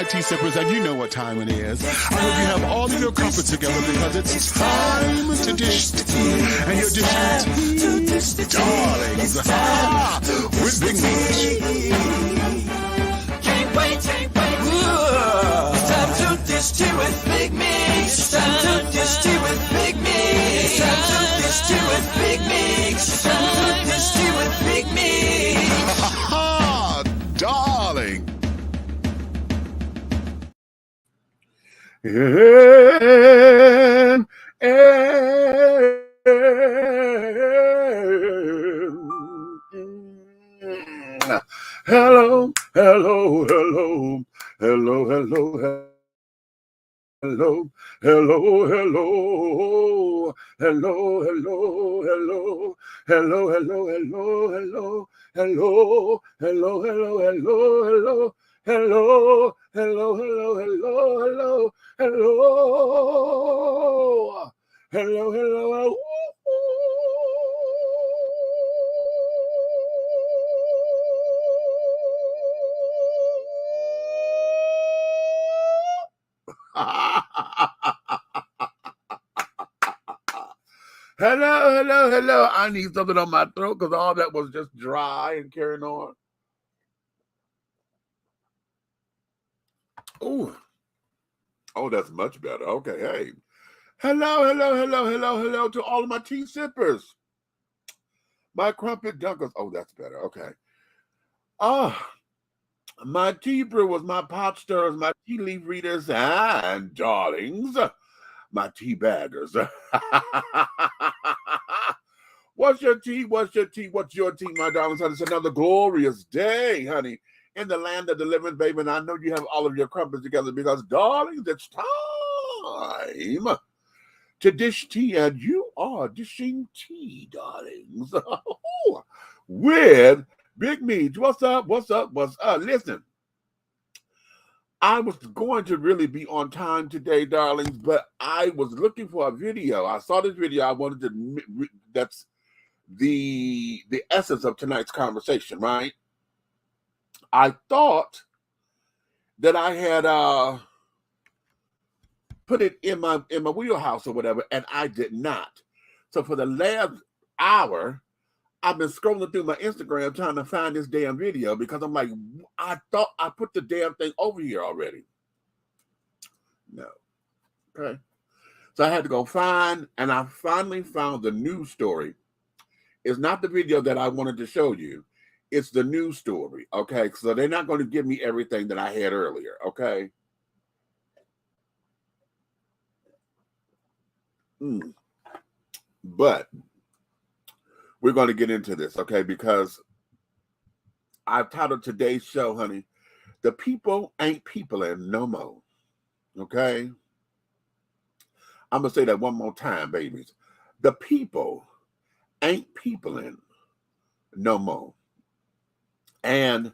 my tea sippers, and you know what time it is. I hope you have all of your crumpets together because it's time to dish tea. And you're dishing tea, darlings, with Big Meat. Can't wait. It's time to dish tea with Big Meat. It's time to dish tea with Big Meat. It's time to dish tea with Big Meat. It's time to dish tea with Big Meat. Darling. Hello. Hello. I need something on my throat because all that was just dry and carrying on. Oh, that's much better. Okay, hey. Hello to all of my tea sippers. My crumpet dunkers. Oh, that's better. Okay. My tea brewers, my pot stirrers, my tea leaf readers, and darlings, my tea baggers. What's your tea? What's your tea, my darlings? It's another glorious day, honey, in the land of the living, baby. And I know you have all of your crumpets together because, darlings, it's time to dish tea, and you are dishing tea, darlings, with Big Meat. What's up? Listen, I was going to really be on time today, darlings, but I was looking for a video. I saw this video. I wanted to, that's the essence of tonight's conversation, right? I thought that I had put it in my wheelhouse or whatever, and I did not. So for the last hour, I've been scrolling through my Instagram trying to find this damn video because I'm like, I thought I put the damn thing over here already. No. Okay. So I had to go find, and I finally found the news story. It's not the video that I wanted to show you. It's the news story. Okay. So they're not going to give me everything that I had earlier. Okay. But we're going to get into this, okay? Because I've titled today's show, honey, "The People Ain't Peopling No More." Okay? I'm going to say that one more time, babies. The people ain't peopling no more. And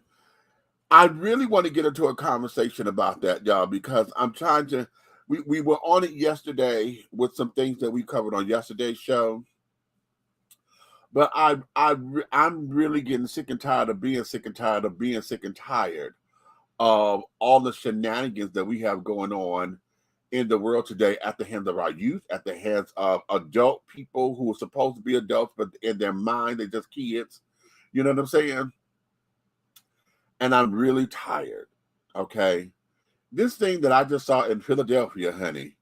I really want to get into a conversation about that, y'all, because I'm trying to, we were on it yesterday with some things that we covered on yesterday's show. But I'm really getting sick and tired of being sick and tired of being sick and tired of all the shenanigans that we have going on in the world today at the hands of our youth, at the hands of adult people who are supposed to be adults, but in their mind, they're just kids. You know what I'm saying? And I'm really tired, okay? This thing that I just saw in Philadelphia, honey,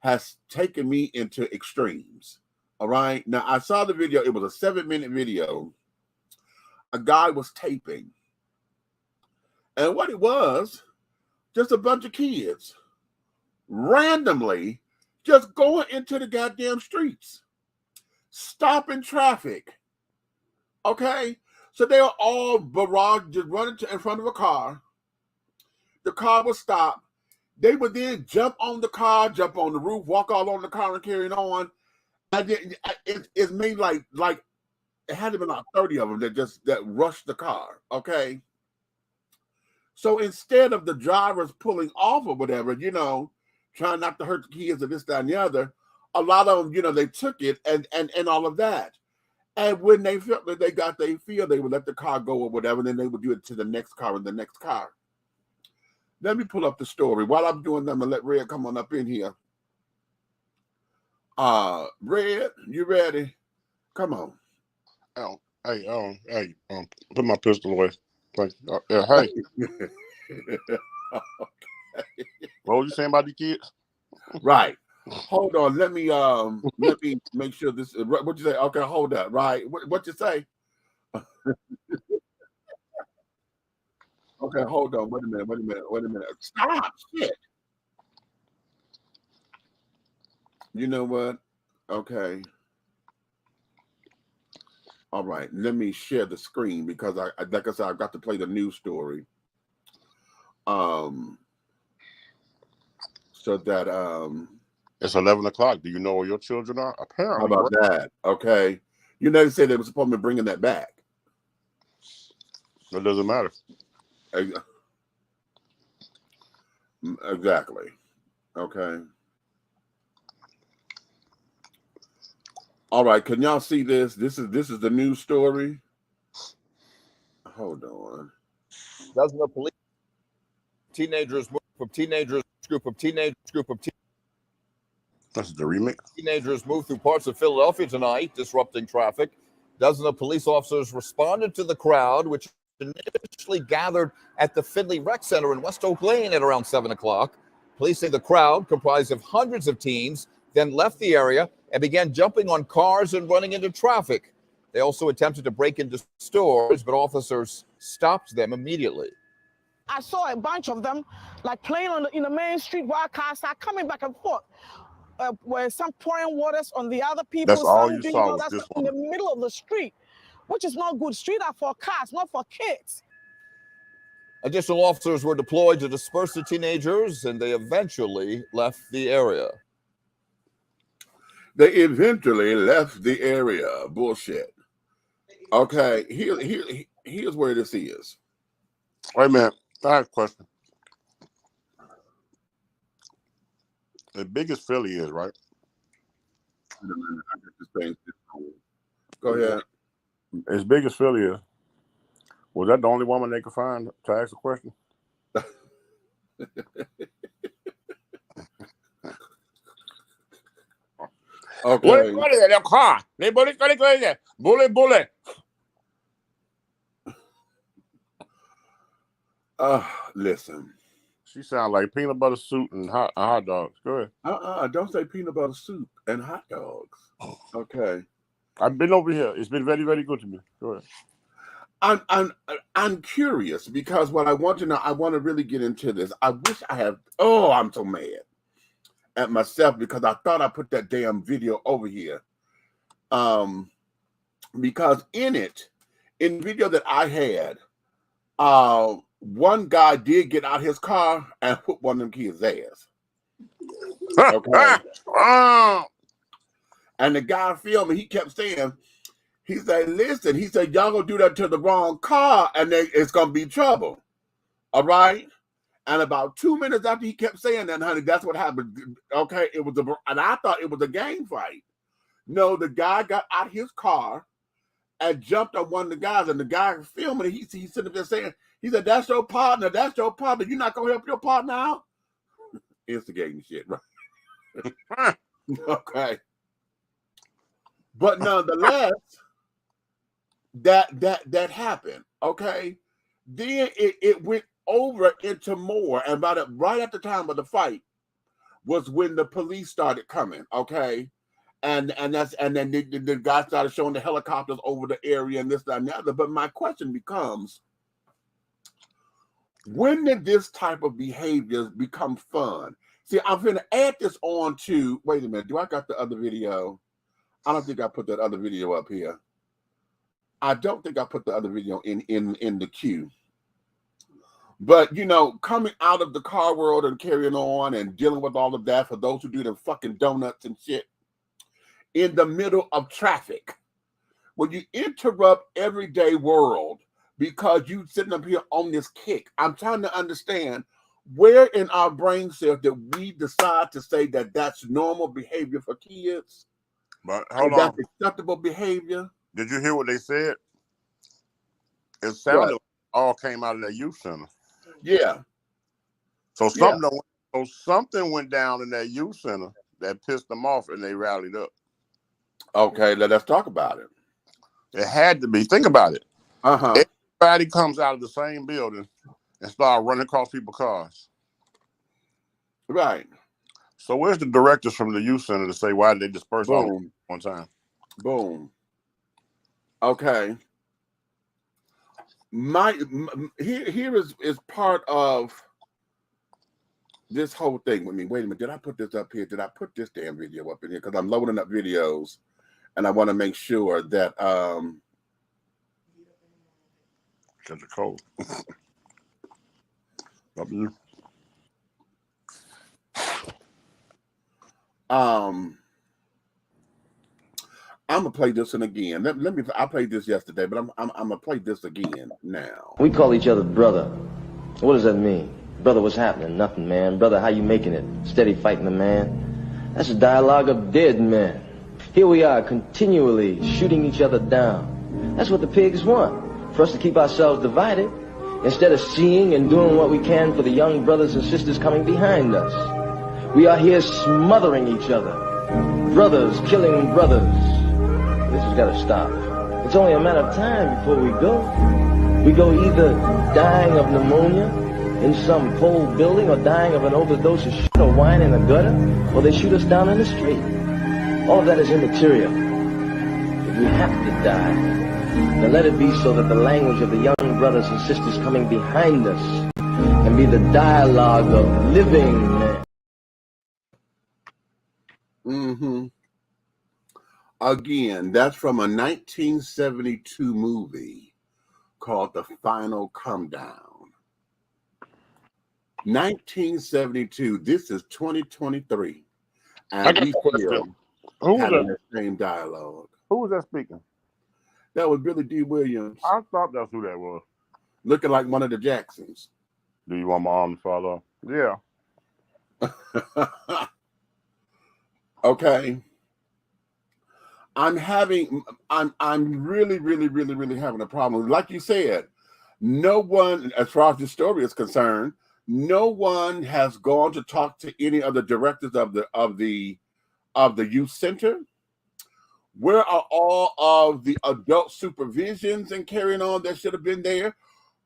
has taken me into extremes. All right. Now, I saw the video. It was a 7-minute video. A guy was taping. And what it was, just a bunch of kids randomly just going into the goddamn streets, stopping traffic. Okay. So they are all barraged, just running in front of a car. The car would stop. They would then jump on the car, jump on the roof, walk all on the car and carry it on. It's made like it had to be like 30 of them that rushed the car. Okay. So instead of the drivers pulling off or whatever, trying not to hurt the kids or this, that, and the other, a lot of them, they took it and all of that. And when they felt that they got their feel, they would let the car go or whatever, and then they would do it to the next car and the next car. Let me pull up the story. While I'm doing that, I'm gonna let Red come on up in here. Red, you ready? Come on. Put my pistol away. Thank you. Hey. What was you saying about the kids? Right. Hold on. Let me make sure this is what you say. Okay, hold up. Right. What you say? Okay, hold on. Wait a minute. Stop. Shit. You know what? Okay. All right. Let me share the screen because I like I said, I've got to play the news story. So that it's 11 o'clock. Do you know where your children are? Apparently. How about that? Okay. You know, they said they were supposed to be bringing that back. It doesn't matter. Exactly. Okay. All right. Can y'all see this? This is the news story. Hold on. Dozens of police teenagers moved from group of teenagers. That's the remix. Teenagers moved through parts of Philadelphia tonight, disrupting traffic. Dozens of police officers responded to the crowd, which initially gathered at the Findlay Rec Center in West Oak Lane at around 7 o'clock. Police say the crowd, comprised of hundreds of teens, then left the area and began jumping on cars and running into traffic. They also attempted to break into stores, but officers stopped them immediately. I saw a bunch of them like playing in the main street while cars are coming back and forth. Where some pouring waters on the other people. That's all you saw was this in one. the middle of the street, which is not good. Street are for cars, not for kids. Additional officers were deployed to disperse the teenagers, and they eventually left the area. Bullshit. Okay, here's where this is. Wait a minute. I have a question. The biggest Philly is, right? Go ahead. As big as Philly is, was that the only woman they could find to ask a question? Okay. What is that car? Bully. Listen. She sounds like peanut butter soup and hot dogs. Go ahead. Don't say peanut butter soup and hot dogs. Okay. I've been over here. It's been very, very good to me. Go ahead. I'm curious because what I want to know, I want to really get into this. I wish I had. Oh, I'm so mad at myself because I thought I put that damn video over here. Because in the video that I had, one guy did get out his car and whoop one of them kids' ass. Okay. And the guy filming, he kept saying, he said, listen, he said, y'all gonna do that to the wrong car and then it's gonna be trouble. All right. And about 2 minutes after he kept saying that, honey, that's what happened. Okay. And I thought it was a gang fight. No, the guy got out his car and jumped on one of the guys, and the guy filming it, he's sitting there saying, he said, that's your partner. You're not going to help your partner out? Instigating shit, right? Okay. But nonetheless, that happened, okay? Then it went over into more, and right at the time of the fight was when the police started coming, okay? And then the guy started showing the helicopters over the area and this, that, and the other. But my question becomes, when did this type of behavior become fun? See, I'm going to add this on to, wait a minute, do I got the other video? I don't think I put that other video up here. I don't think I put the other video in the queue. But, you know, coming out of the car world and carrying on and dealing with all of that, for those who do the fucking donuts and shit, in the middle of traffic, when you interrupt everyday world because you sitting up here on this kick, I'm trying to understand where in our brain cells did we decide to say that that's normal behavior for kids? But hold on. That's acceptable behavior? Did you hear what they said? It sounded like all came out of that youth center. Yeah. So something went down in that youth center that pissed them off, and they rallied up. Okay, let's talk about it. It had to be. Think about it. Uh-huh. Everybody comes out of the same building and start running across people's cars. Right. So where's the directors from the youth center to say why did they disperse all Boom. at one time? Boom. Okay. Here is part of this whole thing with me. Wait a minute. Did I put this up here? Did I put this damn video up in here? Because I'm loading up videos and I want to make sure that Catch a cold. I'm gonna play this one again. Let me. I played this yesterday, but I'm gonna play this again now. We call each other brother. What does that mean? Brother, what's happening? Nothing, man. Brother, how you making it? Steady fighting the man. That's a dialogue of dead men. Here we are, continually shooting each other down. That's what the pigs want, for us to keep ourselves divided, instead of seeing and doing what we can for the young brothers and sisters coming behind us. We are here smothering each other. Brothers killing brothers. This has got to stop. It's only a matter of time before we go. We go either dying of pneumonia in some cold building or dying of an overdose of shit or wine in a gutter, or they shoot us down in the street. All of that is immaterial. If we have to die, then let it be so that the language of the young brothers and sisters coming behind us can be the dialogue of living men. Mm-hmm. Again, that's from a 1972 movie called The Final Come Down. 1972. This is 2023, and we still having the same dialogue. Who was that speaking? That was Billy D. Williams. I thought that's who that was. Looking like one of the Jacksons. Do you want my arm to fall off? Yeah. Okay. I'm really having a problem. Like you said, no one, as far as the story is concerned, no one has gone to talk to any of the directors of the youth center. Where are all of the adult supervisions and carrying on that should have been there?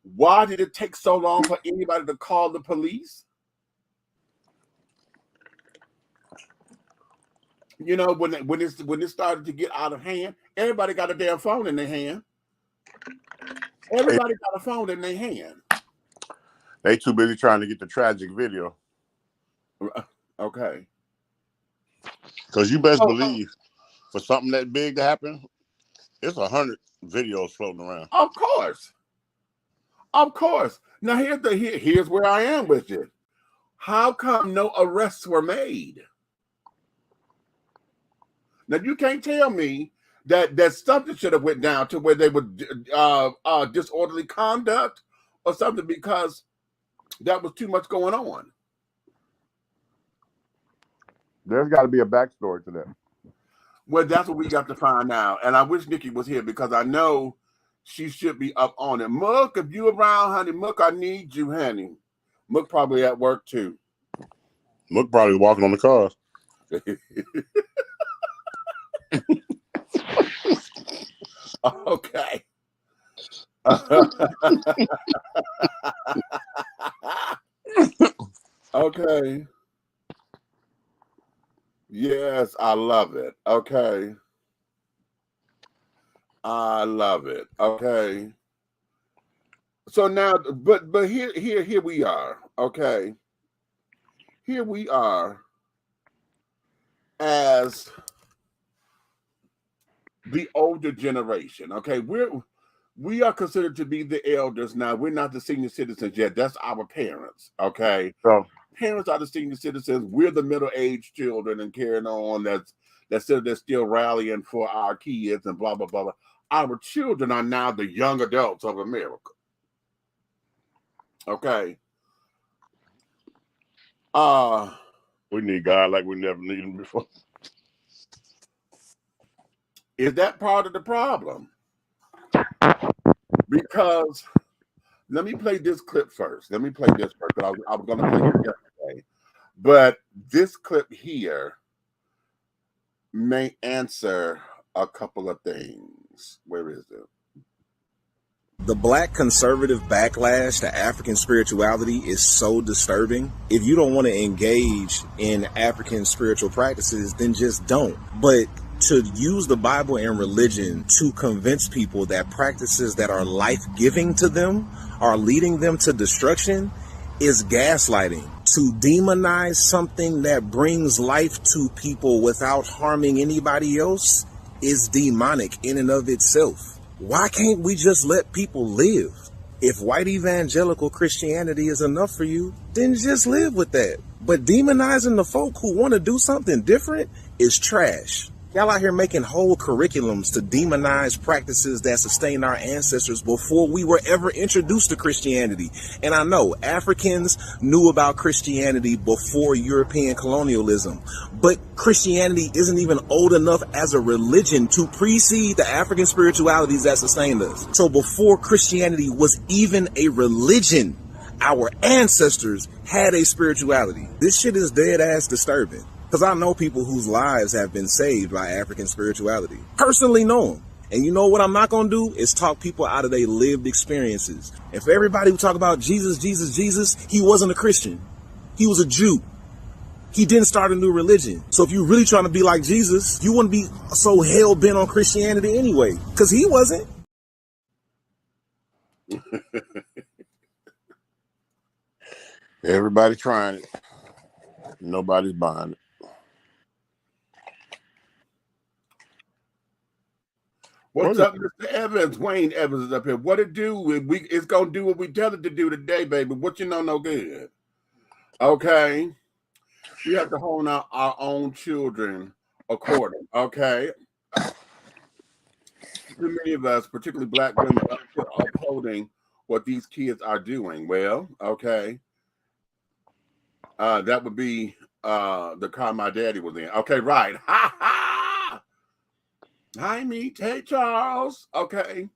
Why did it take so long for anybody to call the police? You know, when it started to get out of hand, everybody got a damn phone in their hand. Everybody got a phone in their hand. They too busy trying to get the tragic video. Okay. Because you best believe, for something that big to happen, it's 100 videos floating around. Of course. Of course. Now here's where I am with it. How come no arrests were made? Now you can't tell me that something should have went down to where they would disorderly conduct or something, because that was too much going on. There's got to be a backstory to that. Well, that's what we got to find out. And I wish Nikki was here, because I know she should be up on it. Mook, if you around, honey, Mook, I need you, honey. Mook probably at work too. Mook probably walking on the cars. Okay. Okay. Yes, I love it. Okay. I love it. Okay. So now, but here we are. Okay. Here we are as the older generation. Okay, we are considered to be the elders now. We're not the senior citizens yet. That's our parents. Okay, so parents are the senior citizens. We're the middle-aged children and carrying on. They're still rallying for our kids and blah blah blah blah. Our children are now the young adults of America. Okay. We need God like we never needed him before. Is that part of the problem? Because let me play this clip first. Let me play this first. but I was going to play it yesterday. But this clip here may answer a couple of things. Where is it? The black conservative backlash to African spirituality is so disturbing. If you don't want to engage in African spiritual practices, then just don't. But to use the Bible and religion to convince people that practices that are life-giving to them are leading them to destruction is gaslighting. To demonize something that brings life to people without harming anybody else is demonic in and of itself. Why can't we just let people live? If white evangelical Christianity is enough for you, then just live with that. But demonizing the folk who want to do something different is trash. Y'all out here making whole curriculums to demonize practices that sustained our ancestors before we were ever introduced to Christianity. And I know Africans knew about Christianity before European colonialism, but Christianity isn't even old enough as a religion to precede the African spiritualities that sustained us. So before Christianity was even a religion, our ancestors had a spirituality. This shit is dead ass disturbing. Because I know people whose lives have been saved by African spirituality. Personally know them. And you know what I'm not going to do is talk people out of their lived experiences. And for everybody who talk about Jesus, he wasn't a Christian. He was a Jew. He didn't start a new religion. So if you're really trying to be like Jesus, you wouldn't be so hell-bent on Christianity anyway. Because he wasn't. Everybody trying it. Nobody's buying it. What's up, Mr. Evans? Wayne Evans is up here. What it do? It's gonna do what we tell it to do today, baby. What you know, no good. Okay, we have to hone out our own children according. Okay, too many of us, particularly black women, are upholding what these kids are doing. Well, okay, that would be the car my daddy was in. Okay, right. Ha ha. Hi, meet. Hey, Charles. Okay.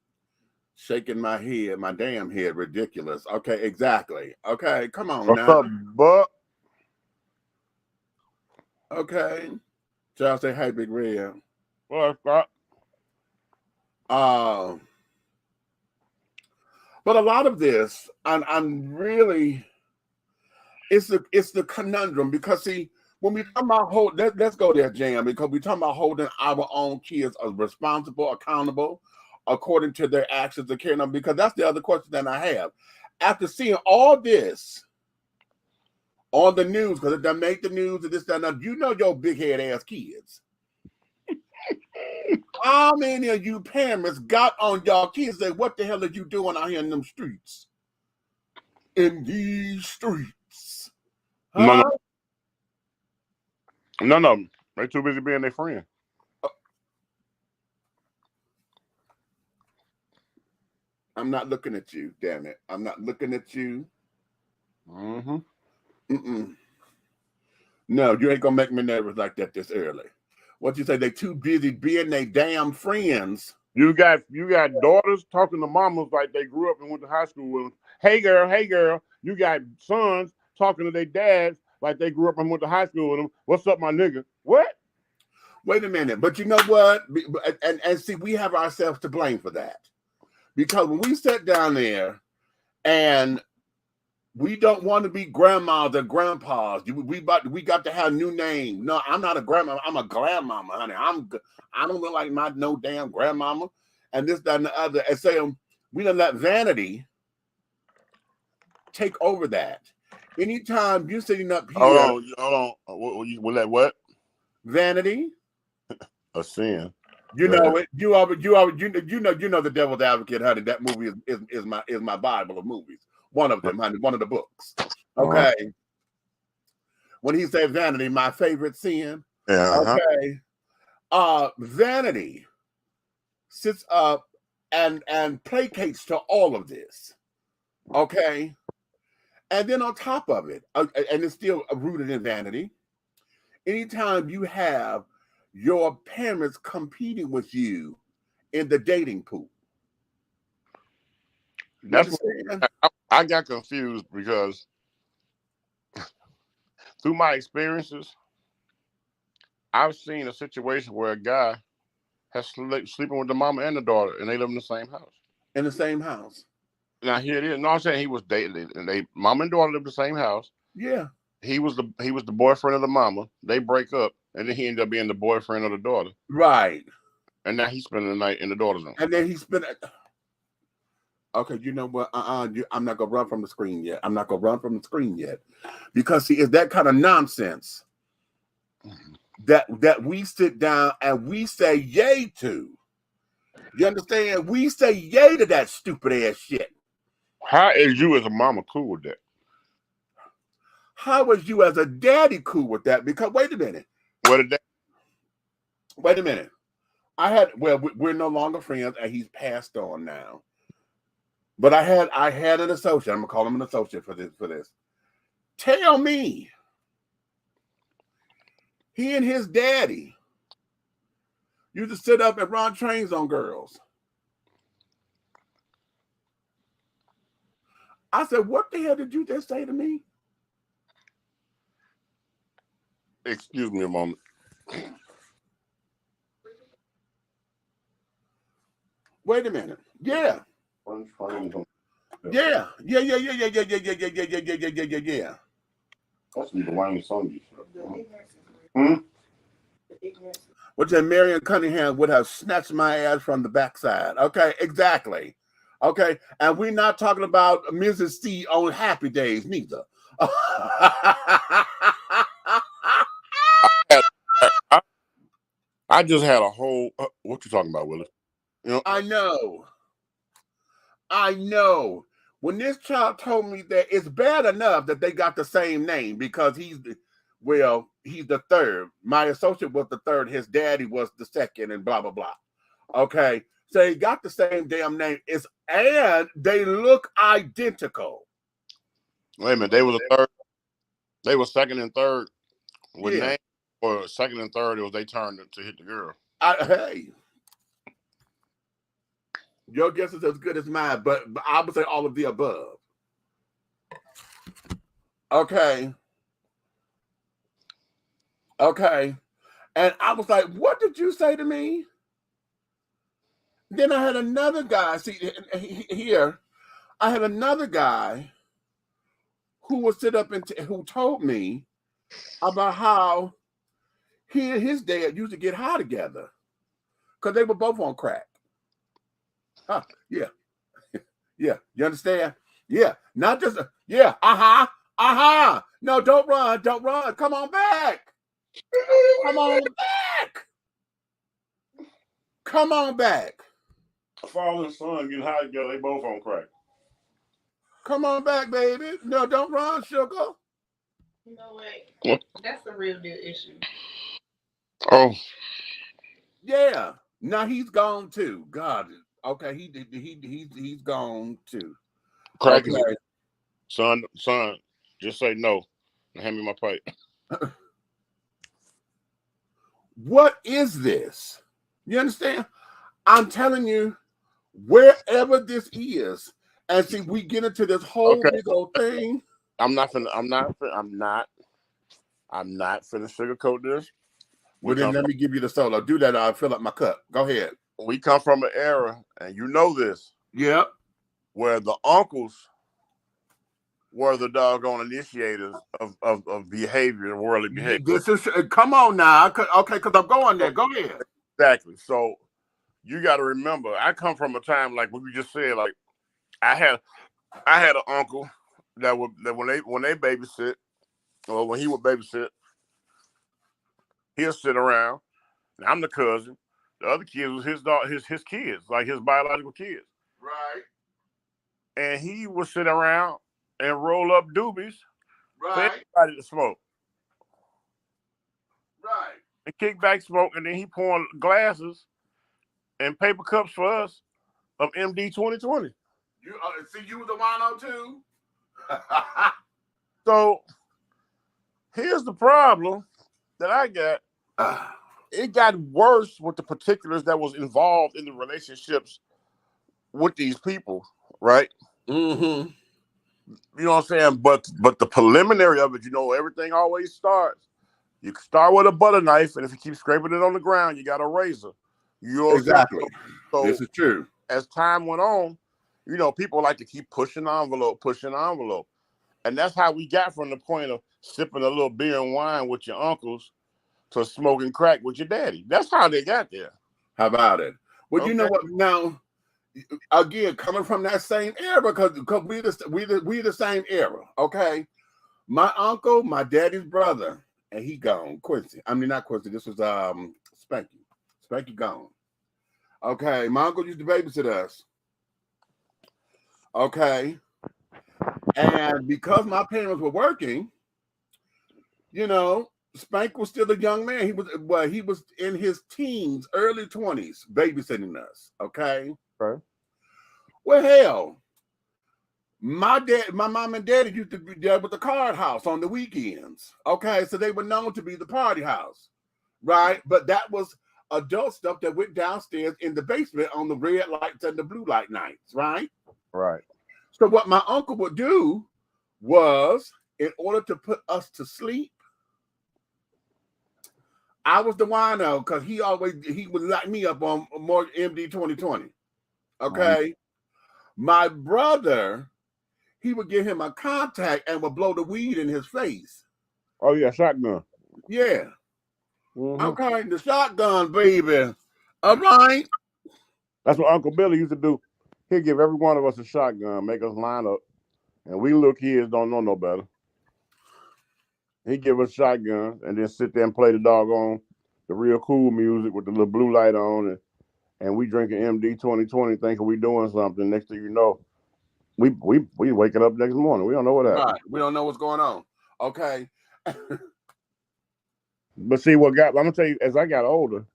Shaking my head, my damn head. Ridiculous. Okay, exactly. Okay, come on What's now. up, Buck? Okay. Charles say, hey, Big Red. What's up? But a lot of this, I'm really, it's the conundrum because, see, when we talk about let's go there, Jam, because we talk about holding our own kids as responsible, accountable, according to their actions and carrying them. Because that's the other question that I have. After seeing all this on the news, because it done make the news and this, that, and that, you know your big head ass kids. How many of you parents got on y'all kids and say, what the hell are you doing out here in them streets? In these streets. Huh? None of them. They're too busy being their friend. I'm not looking at you, damn it. I'm not looking at you. Mm-hmm. No, you ain't gonna make me nervous like that this early. What you say? They too busy being their damn friends. You got daughters talking to mamas like they grew up and went to high school with them. Hey girl. You got sons talking to their dads like they grew up and went to high school with them. What's up, my nigga? What? Wait a minute. But you know what? And see, we have ourselves to blame for that. Because when we sat down there and we don't want to be grandmas or grandpas, we got to have new names. No, I'm not a grandma. I'm a grandmama, honey. I don't look like my no damn grandmama. And this, that, and the other. And say we don't let vanity take over that. Anytime you're sitting up here, hold on. Will that what? Vanity, A sin. you know it. You know the Devil's Advocate, honey. That movie is my Bible of movies. One of them, honey. One of the books. Okay. When he said vanity, my favorite sin. Yeah. Okay. Vanity sits up and placates to all of this. Okay. And then on top of it, and it's still rooted in vanity, anytime you have your parents competing with you in the dating pool. That's what I got confused because through my experiences, I've seen a situation where a guy has sleeping with the mama and the daughter, and they live in the same house. In the same house. Now here it is. No, I'm saying he was dating, and they mama and daughter live in the same house. Yeah. He was the boyfriend of the mama. They break up, and then he ended up being the boyfriend of the daughter. Right. And now he's spending the night in the daughter's room. And then he spent. Okay, you know what? I'm not gonna run from the screen yet. I'm not gonna run from the screen yet, because see, it's that kind of nonsense that we sit down and we say yay to. You understand? We say yay to that stupid ass shit. How is you as a mama cool with that? How was you as a daddy cool with that? Because wait a minute. What did that? Wait a minute. We're no longer friends, and he's passed on now. But I had an associate. I'm gonna call him an associate for this. Tell me, he and his daddy used to sit up and run trains on girls. I said, what the hell did you just say to me? Excuse me a moment. Wait a minute. Yeah. Yeah. That's the Wayne song. Which then Marion Cunningham would have snatched my ass from the backside. Okay, exactly. Okay, and we're not talking about Mrs. C on Happy Days neither. I just had a whole. What you talking about, Willie? You know, I know. When this child told me that it's bad enough that they got the same name because he's the third. My associate was the third. His daddy was the second, and blah blah blah. Okay, so he got the same damn name. And they look identical. wait a minute. They was a third. They were second and third with name, or second and third. It was they turned to hit the girl. Hey, your guess is as good as mine, but I would say all of the above. Okay. And I was like, what did you say to me? Then I had another guy. See, here, I had another guy who would sit up and who told me about how he and his dad used to get high together because they were both on crack. Huh, yeah. Yeah, you understand? Yeah, not just, yeah, No, don't run. Come on back. Come on back. Father and son getting high together. They both on crack. Come on back, baby. No, don't run, sugar. You know what? That's a real deal issue. Oh. Yeah. Now he's gone too. God. Okay, he's gone too. Crack okay. is son, just say no and hand me my pipe. What is this? You understand? I'm telling you, wherever this is, and see, we get into this whole big old thing. I'm not finna sugarcoat this. Well, then let me give you the solo. Do that, I'll fill up my cup. Go ahead. We come from an era, and you know this. Yep. Where the uncles were the doggone initiators of behavior, worldly behavior. This is come on now. Okay, because I'm going there. Go ahead. Exactly. So you got to remember, I come from a time like what you just said. Like I had an uncle that when they babysit, or when he would babysit, he'll sit around. And I'm the cousin. The other kids was his kids, like his biological kids. Right. And he would sit around and roll up doobies for everybody to smoke. Right. And kick back smoke, and then he pouring glasses and paper cups for us of MD 2020. You was the wino too? So here's the problem that I got. It got worse with the particulars that was involved in the relationships with these people, right? Mm-hmm. You know what I'm saying? But the preliminary of it, everything always starts. You can start with a butter knife, and if you keep scraping it on the ground, you got a razor. You know what I'm saying? Exactly. So This is true. as time went on, people like to keep pushing the envelope. And that's how we got from the point of sipping a little beer and wine with your uncles to smoking crack with your daddy. That's how they got there. How about it? Well, Okay. you know what? Now, again, coming from that same era, because we the same era. Okay, my uncle, my daddy's brother, and he gone. Quincy. I mean, not Quincy. This was Spanky. Spanky gone. Okay, my uncle used to babysit us. Okay, and because my parents were working, Spank was still a young man. He was in his teens, early 20s, babysitting us. Okay. Right. Well, hell, my mom and daddy used to be there with the card house on the weekends. Okay, so they were known to be the party house, right? But that was adult stuff that went downstairs in the basement on the red lights and the blue light nights, right? Right. So what my uncle would do was, in order to put us to sleep, I was the wino because he would lock me up on more MD 2020. Okay. My brother, he would give him a contact and would blow the weed in his face. Oh yeah, shotgun. Yeah. Mm-hmm. Okay, the shotgun, baby. All right. That's what Uncle Billy used to do. He'd give every one of us a shotgun, make us line up, and we little kids don't know no better. He'd give us shotguns and then sit there and play the real cool music with the little blue light on, and we drinking MD 2020 thinking we doing something. Next thing you know, we waking up next morning. We don't know what happened. Right. We don't know what's going on. Okay. But see I'm gonna tell you, as I got older,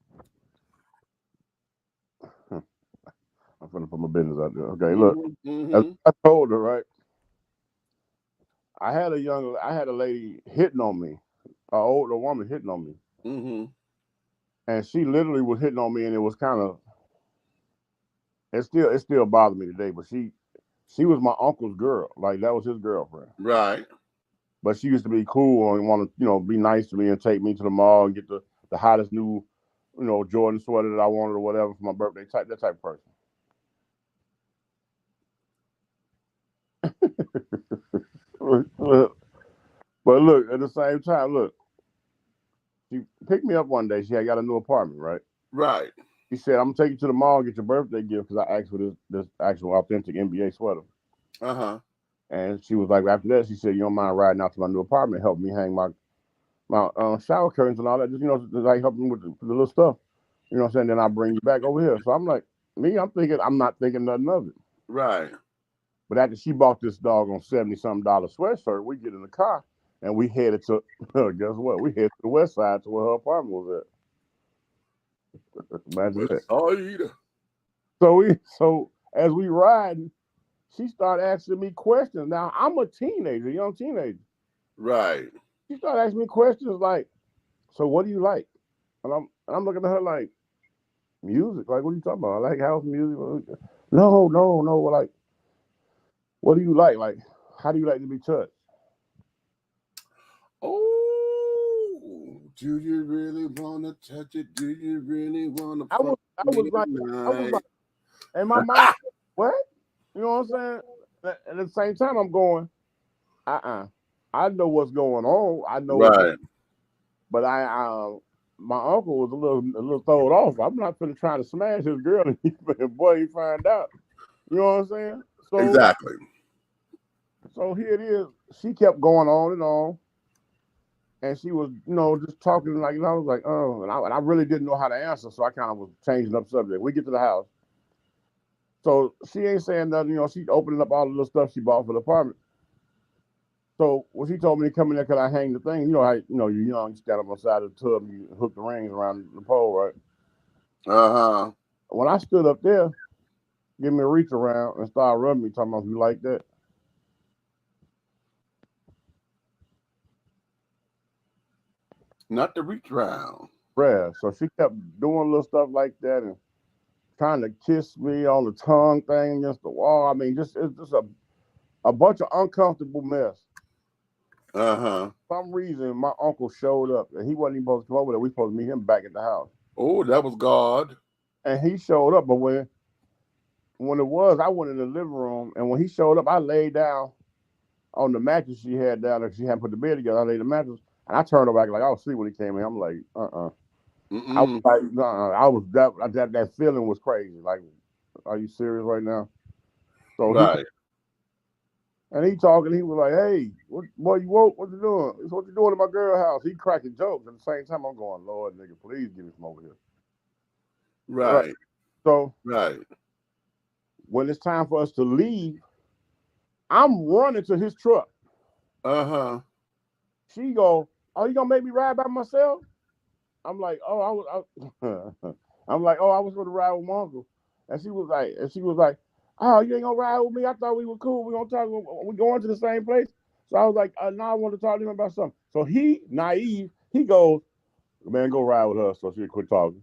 I'm gonna put my business out there. Okay, look, as I got older, right? I had a lady hitting on me, an older woman hitting on me. Mm-hmm. And she literally was hitting on me, and it was kind of, it still bothers me today, but she was my uncle's girl. Like, that was his girlfriend. Right. But she used to be cool and want to, be nice to me and take me to the mall and get the hottest new, Jordan sweater that I wanted or whatever for my birthday, that type of person. But look, at the same time, look, she picked me up one day. She had got a new apartment, right? Right. She said, "I'm gonna take you to the mall and get your birthday gift," because I asked for this actual authentic NBA sweater. Uh-huh. And she was like, after that, she said, "You don't mind riding out to my new apartment, help me hang my shower curtains and all that, just like helping with the little stuff. You know what I'm saying? Then I'll bring you back over here." So I'm like, I'm not thinking nothing of it. Right. But after she bought this doggone $70-something sweatshirt, we get in the car and we headed to, guess what? We headed to the west side to where her apartment was at. Imagine that. So as we riding, she started asking me questions. Now, I'm a teenager, young teenager. Right. She started asking me questions like, "So what do you like?" And I'm looking at her like, "Music? Like, what are you talking about? I like house music." No. Like, what do you like? Like, how do you like to be touched? Oh, do you really want to touch it? Do you really want to? I was like, in my mind, what? You know what I'm saying? And at the same time, I'm going, I know what's going on. I know, right? But my uncle was a little thrown off. I'm not gonna try to smash his girl, and boy, he find out. You know what I'm saying? So exactly. So here it is. She kept going on and on, and she was, just talking like, I was like, oh, and I really didn't know how to answer, so I kind of was changing up subject. We get to the house, so she ain't saying nothing. She opening up all the little stuff she bought for the apartment. So when she told me to come in there, could I hang the thing? You know how you're young, you stand up on the side of the tub, and you hook the rings around the pole, right? Uh-huh. When I stood up there, give me a reach around and started rubbing me, talking about, "You like that?" Not the reach around. Right. So she kept doing little stuff like that and trying to kiss me on the tongue thing against the wall. I mean, it's just a a bunch of uncomfortable mess. Uh-huh. For some reason, my uncle showed up, and he wasn't even supposed to come over there. We supposed to meet him back at the house. Oh, that was God. And he showed up, but when it was, I went in the living room, and when he showed up, I laid down on the mattress she had down there. She hadn't put the bed together. I laid the mattress, and I turned over like I was asleep when he came in. I'm like, I was like, I was that feeling was crazy. Like, are you serious right now? So Right. he talking. He was like, "Hey, boy, you woke? What you doing? It's what you doing at my girl house?" He cracking jokes at the same time. I'm going, Lord, nigga, please get me from over here. Right. So Right. when it's time for us to leave, I'm running to his truck. Uh-huh. She go, "Oh, you gonna make me ride by myself?" I'm like, "Oh, I'm like, oh, I was gonna ride with my uncle," and she was like, "Oh, you ain't gonna ride with me? I thought we were cool. We gonna talk. We going to the same place." So I was like, "No, I want to talk to him about something." So he, naive, he goes, "Man, go ride with her so she quit talking."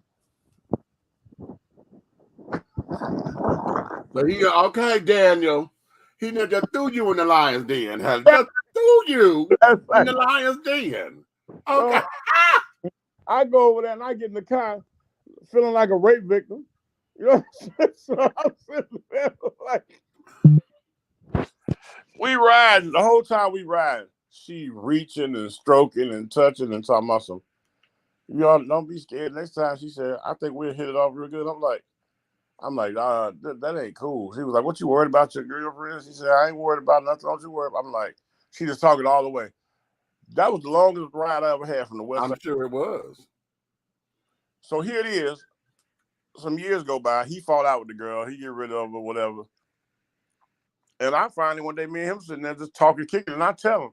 So okay, Daniel. He just threw you in the lion's den. Just threw you in the lion's den. Okay. So I go over there and I get in the car feeling like a rape victim. You know what I'm saying? So I'm sitting there like, we riding the whole time we riding. She reaching and stroking and touching and talking about some. Y'all don't be scared. Next time she said, "I think we'll hit it off real good." I'm like, that ain't cool. She was like, "What you worried about your girlfriend?" She said, "I ain't worried about nothing. Don't you worry." I'm like, she just talking all the way. That was the longest ride I ever had from the west side. I'm sure it was. So here it is. Some years go by. He fall out with the girl. He get rid of her, whatever. And I finally, one day, me and him sitting there just talking, kicking, and I tell him,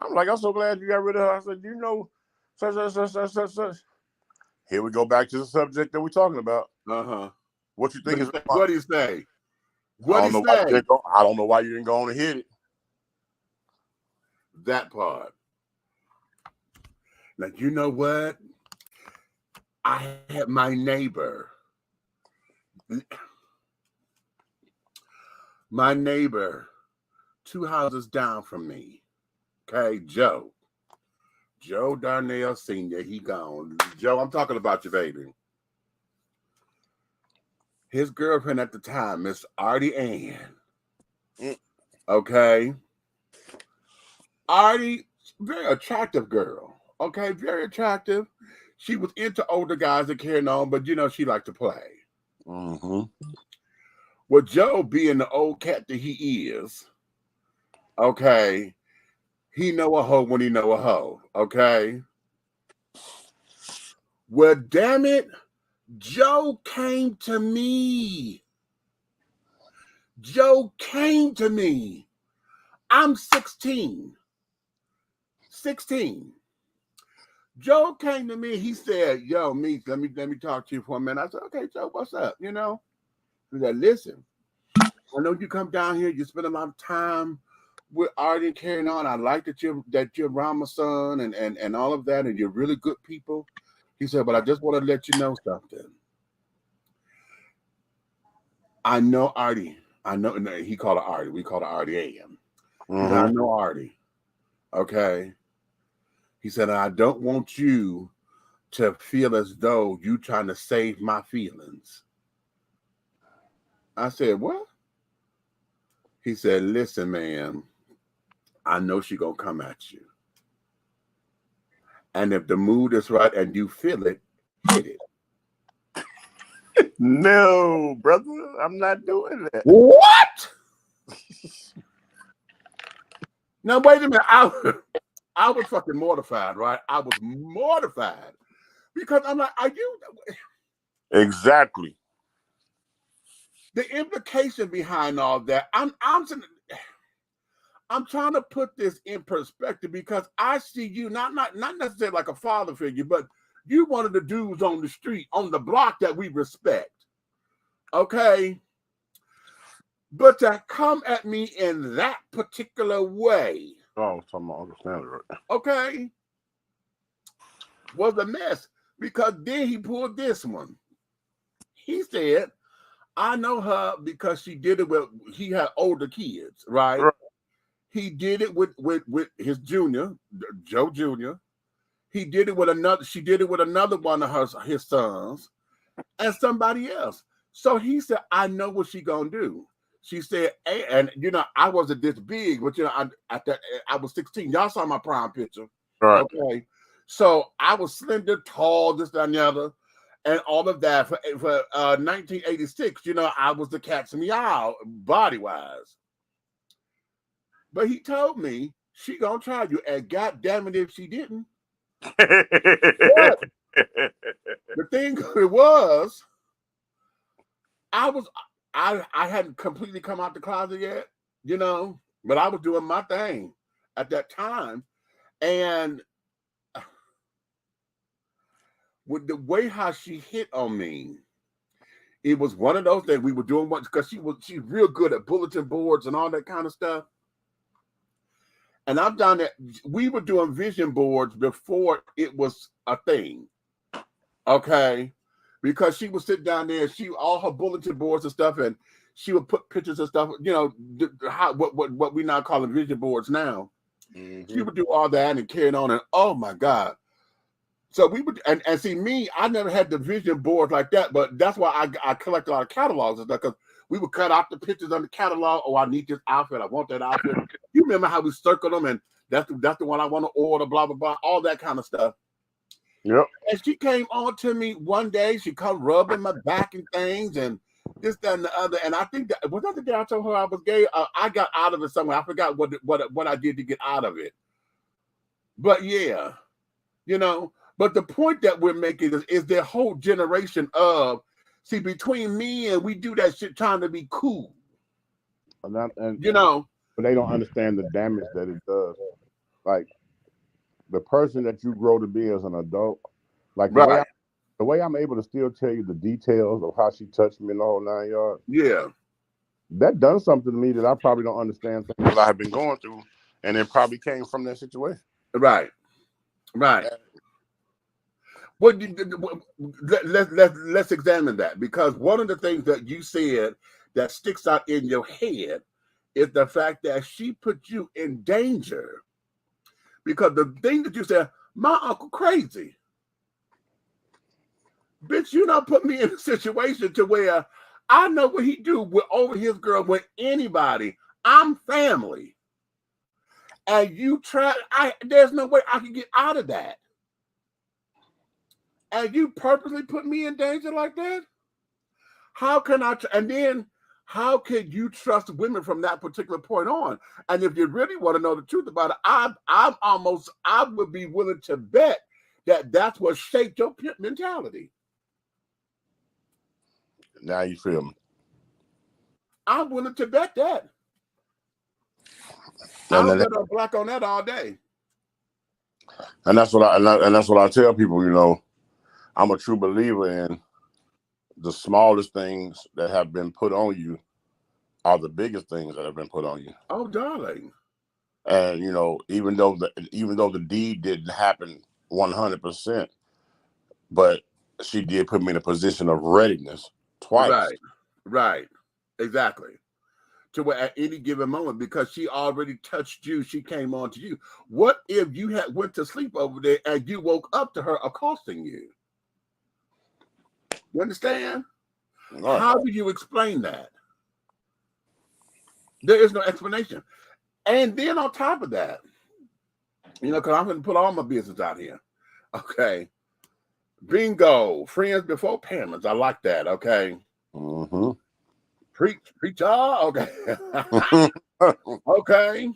I'm like, "I'm so glad you got rid of her." I said, "You know, such. Here we go back to the subject that we're talking about. Uh-huh. What you think is what do you say? I don't know why you didn't go on and hit it. That part. Now, you know what? I had my neighbor. My neighbor, 2 houses down from me. Okay, Joe. Joe Darnell Sr., he gone. Joe, I'm talking about your baby. His girlfriend at the time, Miss Artie Ann. Okay. Artie, very attractive girl. Okay, very attractive. She was into older guys that carried on, but you know, she liked to play. Mm-hmm. Well, Joe, being the old cat that he is, okay, he know a hoe when he know a hoe, okay? Well, damn it, Joe came to me. Joe came to me. I'm 16. 16. Joe came to me. He said, "Yo, Meek, let me talk to you for a minute." I said, "Okay, Joe, what's up?" You know, he said, "Listen, I know you come down here. You spend a lot of time with Artie and carrying on. I like that you're around my son and all of that, and you're really good people." He said, "But I just want to let you know something. I know Artie. I know." No, he called her Artie. We call her Artie AM. He said, "I know Artie. Okay." He said, "I don't want you to feel as though you trying to save my feelings." I said, "What?" He said, "Listen, man, I know she gonna come at you. And if the mood is right and you feel it, hit it." No, brother, I'm not doing that. What? Now, wait a minute. I was fucking mortified, right? I was mortified. Because I'm like, are you... Exactly. The implication behind all that, I'm trying to put this in perspective because I see you not necessarily like a father figure, but you one of the dudes on the street, on the block that we respect. Okay? But to come at me in that particular way. Oh, I was talking about Uncle Stanley, right? Okay. Was a mess. Because then he pulled this one. He said, "I know her because she did it with," he had older kids, right? He did it with his junior, Joe Jr. He did it with another. She did it with another one of his sons, and somebody else. So he said, "I know what she gonna do." She said, and you know, I wasn't this big, but you know, I was 16. Y'all saw my prime picture, Right. okay? So I was slender, tall, this, that, and the other, and all of that. For 1986, you know, I was the cat's meow body wise. But he told me she gonna try you, and God damn it, if she didn't. But the thing was, I hadn't completely come out the closet yet, you know, but I was doing my thing at that time, and with the way how she hit on me, it was one of those things we were doing once because she's real good at bulletin boards and all that kind of stuff. And I've done that. We were doing vision boards before it was a thing. Okay. Because she would sit down there, all her bulletin boards and stuff, and she would put pictures and stuff, you know, what we now call vision boards now. Mm-hmm. She would do all that and carry on, and oh my God. So we would, and see me, I never had the vision board like that, but that's why I collect a lot of catalogs and stuff, because we would cut out the pictures on the catalog. Oh, I need this outfit. I want that outfit. You remember how we circled them, and that's the one I want to order, blah, blah, blah, all that kind of stuff. Yep. And she came on to me one day. She come rubbing my back and things, and this, that, and the other. And I think that was that the day I told her I was gay. I got out of it somewhere. I forgot what I did to get out of it. But yeah, you know. But the point that we're making is the whole generation of, see, between me and we do that shit trying to be cool. And you know. But they don't understand the damage that it does. Like, the person that you grow to be as an adult, like the way I'm able to still tell you the details of how she touched me in the whole 9 yards. Yeah. That done something to me that I probably don't understand things that I have been going through. And it probably came from that situation. Right. Right. Well, let's examine that, because one of the things that you said that sticks out in your head is the fact that she put you in danger, because the thing that you said, my uncle crazy. Bitch, you don't put me in a situation to where I know what he do over his girl with anybody. I'm family. And you try, there's no way I can get out of that. And you purposely put me in danger like that? How can I? And then how can you trust women from that particular point on? And if you really want to know the truth about it, I would be willing to bet that that's what shaped your mentality. Now you feel me? I'm willing to bet that. I'll bet I'm black on that all day. And that's what I tell people. You know, I'm a true believer in the smallest things that have been put on you are the biggest things that have been put on you. Oh, darling. And you know, even though the deed didn't happen 100%, but she did put me in a position of readiness twice. Right. Exactly. To where at any given moment, because she already touched you, she came on to you. What if you had went to sleep over there and you woke up to her accosting you? You understand? Right. How do you explain that? There is no explanation. And then on top of that, you know, because I'm going to put all my business out here. Okay. Bingo. Friends before parents. I like that. Okay. Mm-hmm. Preach all. Okay. Okay.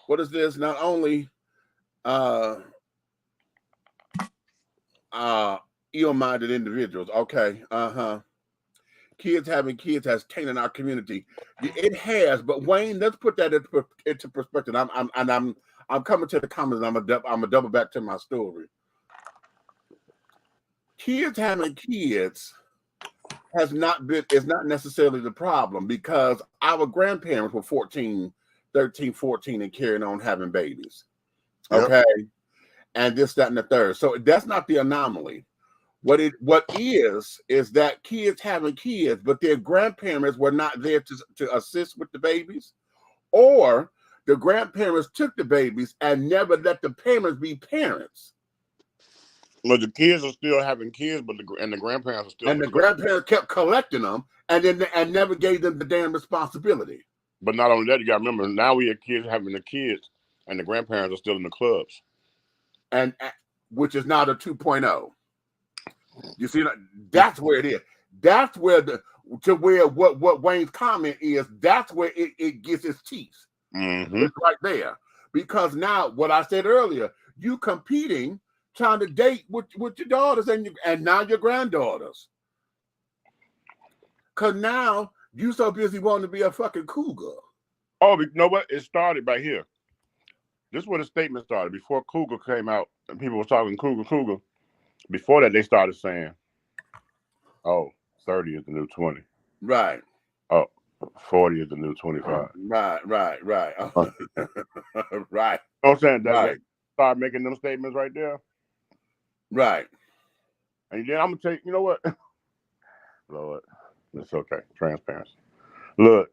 What is this? Not only ill-minded individuals. Okay. Kids having kids has tainted our community. It has, but Wayne, let's put that into perspective. I'm coming to the comments. I'm a double back to my story. Kids having kids is not necessarily the problem, because our grandparents were 13, 14, and carrying on having babies. Okay. Yep. And this, that, and the third. So that's not the anomaly. What is that kids having kids, but their grandparents were not there to assist with the babies, or the grandparents took the babies and never let the parents be parents. Well, the kids are still having kids, but the grandparents are still. And the grandparents kept collecting them, and never gave them the damn responsibility. But not only that, you got to remember now we have kids having the kids, and the grandparents are still in the clubs, and which is now the 2.0. You see, that's where it is. That's where what Wayne's comment is. That's where it gets its teeth. Mm-hmm. It's right there. Because now, what I said earlier, you competing, trying to date with your daughters and now your granddaughters. Because now you so busy wanting to be a fucking cougar. Oh, you know what? It started right here. This is where the statement started. Before cougar came out and people were talking cougar. Before that, they started saying, oh, 30 is the new 20. Right. Oh, 40 is the new 25. Right. Right. Right. You know what I'm saying? That start making them statements right there. Right. And then I'm going to take, you know what? Lord, it's okay. Transparency. Look,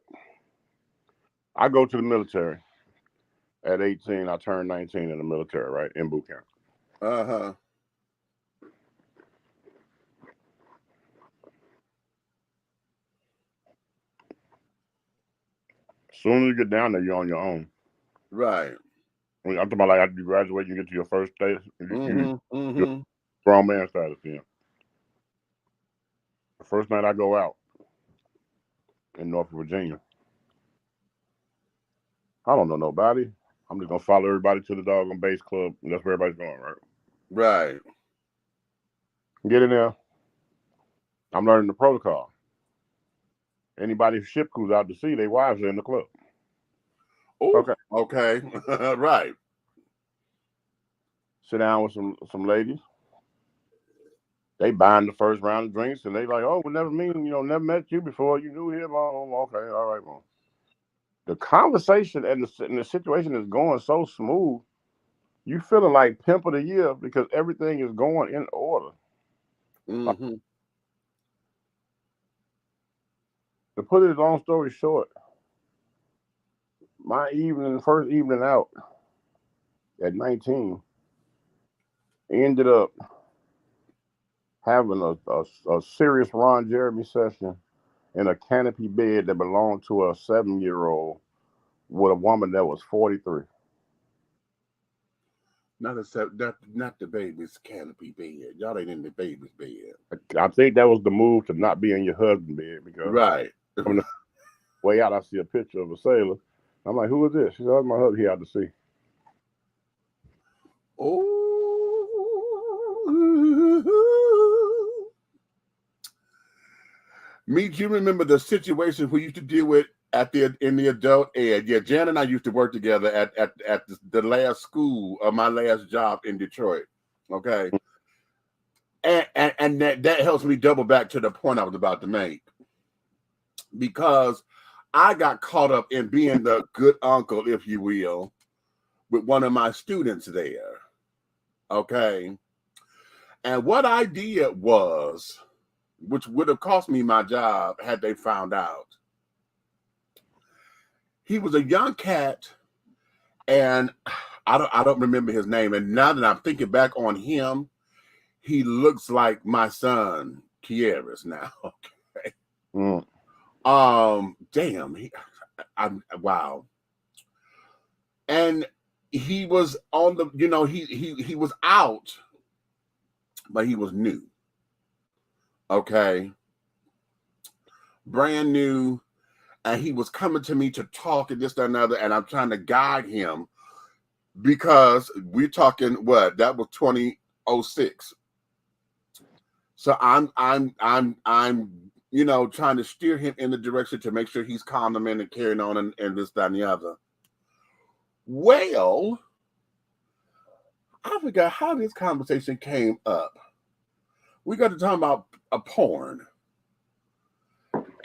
I go to the military. At 18, I turned 19 in the military, right? In boot camp. Uh-huh. As soon as you get down there, you're on your own. Right. I'm talking about like after you graduate, you get to your first state. Mm-hmm. Grown man status then. The first night I go out in Norfolk, Virginia, I don't know nobody. I'm just gonna follow everybody to the doggone base club. And that's where everybody's going, right? Right. Get in there. I'm learning the protocol. Anybody ship crews out to sea, their wives are in the club. Ooh, okay. Right. Sit down with some ladies. They buying the first round of drinks, and they like, oh, we never never met you before. You knew him. Oh, okay, all right, well. The conversation and the situation is going so smooth. You feeling like pimp of the year because everything is going in order. Mm-hmm. To put it long story short, my first evening out at 19, ended up having a serious Ron Jeremy session in a canopy bed that belonged to a 7-year-old with a woman that was 43. Not the baby's canopy bed. Y'all ain't in the baby's bed. I think that was the move to not be in your husband's bed because right. On the way out, I see a picture of a sailor. I'm like, who is this? She said, that's my husband. He out to sea. Oh. Meet, you remember the situation we used to deal with in the adult ed? Yeah, Jan and I used to work together at the last school of my last job in Detroit. Okay. And that helps me double back to the point I was about to make. Because I got caught up in being the good uncle, if you will, with one of my students there. Okay. And what I did was, which would have cost me my job had they found out. He was a young cat, and I don't remember his name. And now that I'm thinking back on him, he looks like my son, Kieris, now. Okay. Mm. Damn. Wow. And he was on the, he was out, but he was new. Okay. Brand new. And he was coming to me to talk and this, that, and another. And I'm trying to guide him because we're talking that was 2006. So I'm trying to steer him in the direction to make sure he's calm and carrying on and this, that, and the other. Well, I forgot how this conversation came up. We got to talk about a porn.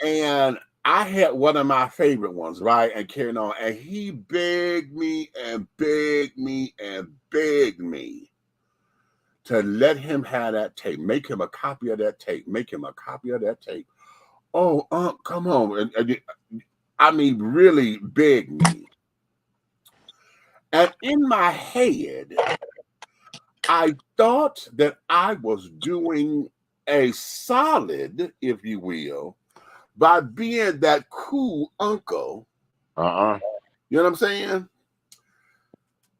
And I had one of my favorite ones, right? And carrying on. And he begged me and begged me and begged me to let him have that tape, make him a copy of that tape, make him a copy of that tape. Oh, come on. I mean, really beg me. And in my head, I thought that I was doing a solid, if you will, by being that cool uncle. You know what I'm saying?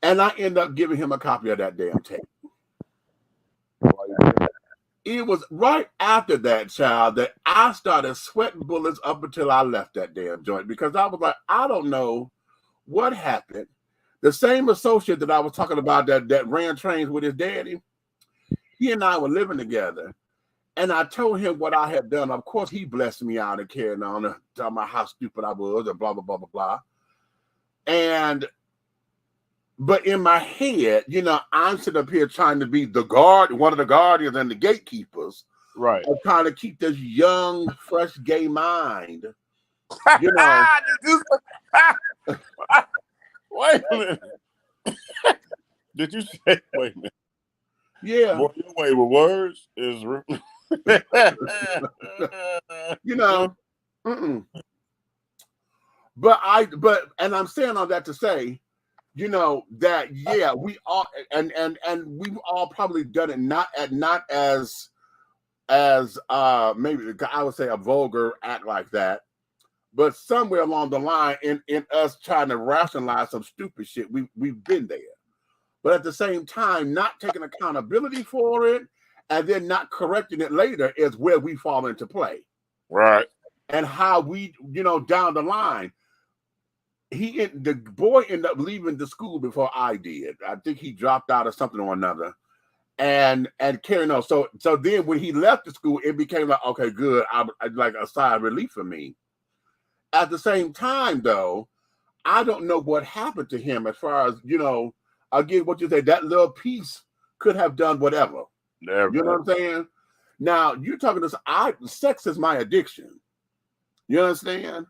And I end up giving him a copy of that damn tape. It was right after that, child, that I started sweating bullets up until I left that damn joint, because I was like, I don't know what happened. The same associate that I was talking about that ran trains with his daddy, he and I were living together. And I told him what I had done. Of course, he blessed me out and carrying on, talking about how stupid I was and blah, blah, blah, blah, blah. But in my head, you know, I'm sitting up here trying to be one of the guardians and the gatekeepers. Right. Of trying to keep this young, fresh gay mind. You know. Wait a minute. Did you say, wait a minute? Yeah. Boy, your way with words is you know. But I'm saying all that to say, you know, that yeah, we all and we've all probably done it not as maybe I would say a vulgar act like that, but somewhere along the line in us trying to rationalize some stupid shit, we've been there. But at the same time, not taking accountability for it and then not correcting it later is where we fall into play. Right. And how we, you know, down the line, the boy ended up leaving the school before I did. I think he dropped out or something or another. And carrying on. So then when he left the school, it became like, okay, good. I like a sigh of relief for me. At the same time, though, I don't know what happened to him as far as, you know, again, what you say, that little piece could have done whatever. Never. You know what I'm saying? Now, you're talking to sex is my addiction. You understand?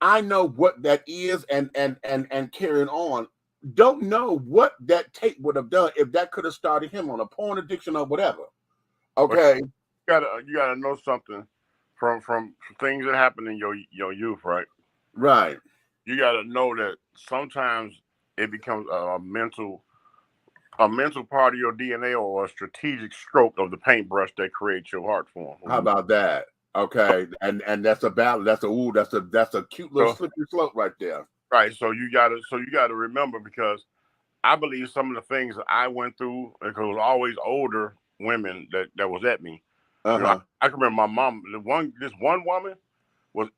I know what that is and carrying on. Don't know what that tape would have done if that could have started him on a porn addiction or whatever. Okay. You gotta know something from things that happen in your youth, right? Right. You gotta know that sometimes it becomes a mental part of your DNA or a strategic stroke of the paintbrush that creates your heart form. How about that? Okay. And that's a battle. That's a cute little slippery slope right there. Right. So you gotta remember, because I believe some of the things that I went through, because it was always older women that was at me. You know, I can remember my mom. This one woman was,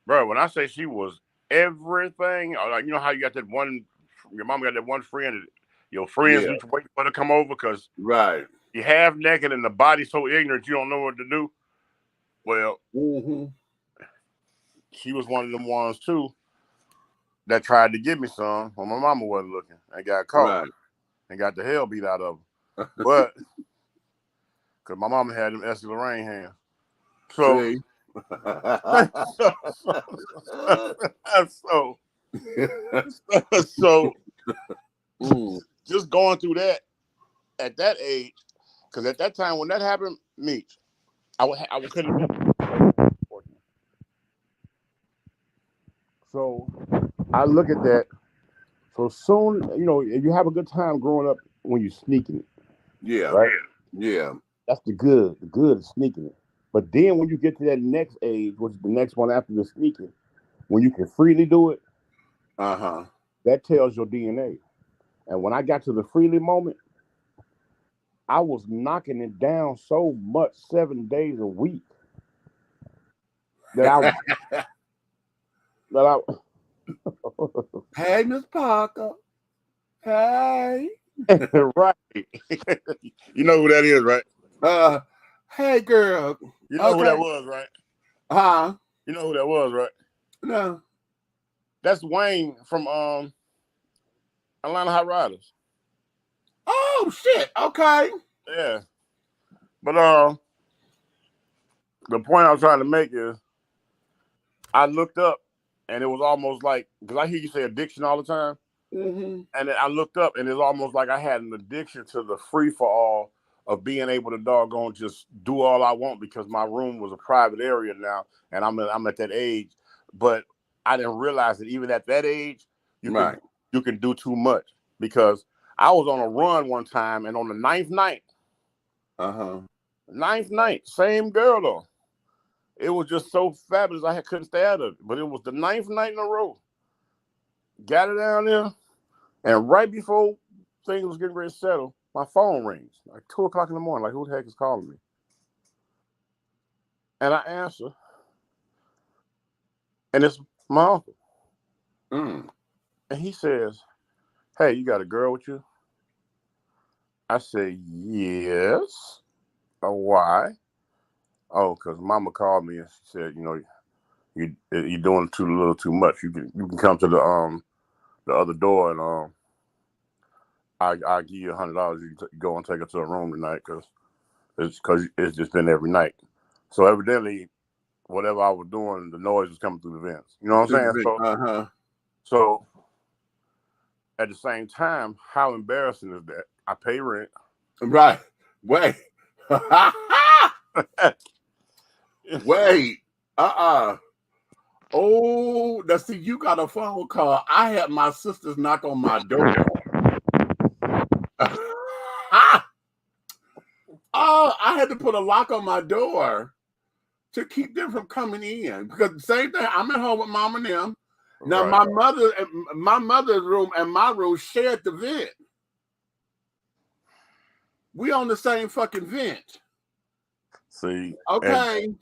bro. When I say she was everything, like, you know how you got that one, your mom got that one friend that your friends need to wait for her to come over because right, you half naked and the body so ignorant you don't know what to do. Well, she was one of them ones too that tried to give me some when my mama wasn't looking and got caught and got the hell beat out of her. But because my mama had them Essie Lorraine hands. So, just going through that at that age, because at that time when that happened, I couldn't have been. So I look at that. So soon, you know, you have a good time growing up when you're sneaking it. Yeah. Right? Yeah. That's the good. The good is sneaking it. But then when you get to that next age, which is the next one after the sneaking, when you can freely do it, that tells your DNA. And when I got to the freely moment, I was knocking it down so much 7 days a week that hey, Miss Parker. Hey. Right. You know who that is, right? Hey, girl. You know who that was, right? You know who that was, right? No. That's Wayne from Atlanta Hot Riders. Oh, shit. Okay. Yeah. But the point I was trying to make is I looked up and it was almost like, because I hear you say addiction all the time. And then I looked up, and it's almost like I had an addiction to the free for all of being able to doggone just do all I want, because my room was a private area now, and I'm at that age. But I didn't realize that even at that age, you can do too much, because I was on a run one time, and on the ninth night, same girl though. It was just so fabulous. I couldn't stay out of it. But it was the ninth night in a row. Got her down there, and right before things was getting ready to settle, my phone rings like 2 o'clock in the morning. Like, who the heck is calling me? And I answer, and it's my uncle. And he says, "Hey, you got a girl with you?" I said, "Yes." Why? Oh, because Mama called me and she said, you're doing a little too much. You can come to the other door, and I'll give you $100. You can go and take her to a room tonight, because it's just been every night. So evidently, whatever I was doing, the noise was coming through the vents. You know what I'm saying? So at the same time, how embarrassing is that? I pay rent. Right. Wait. Wait. Oh, now see, you got a phone call. I had my sisters knock on my door. Oh, I had to put a lock on my door to keep them from coming in, because the same thing. I'm at home with Mom and them. Now my mother's room and my room shared the vent. We on the same fucking vent. See, okay.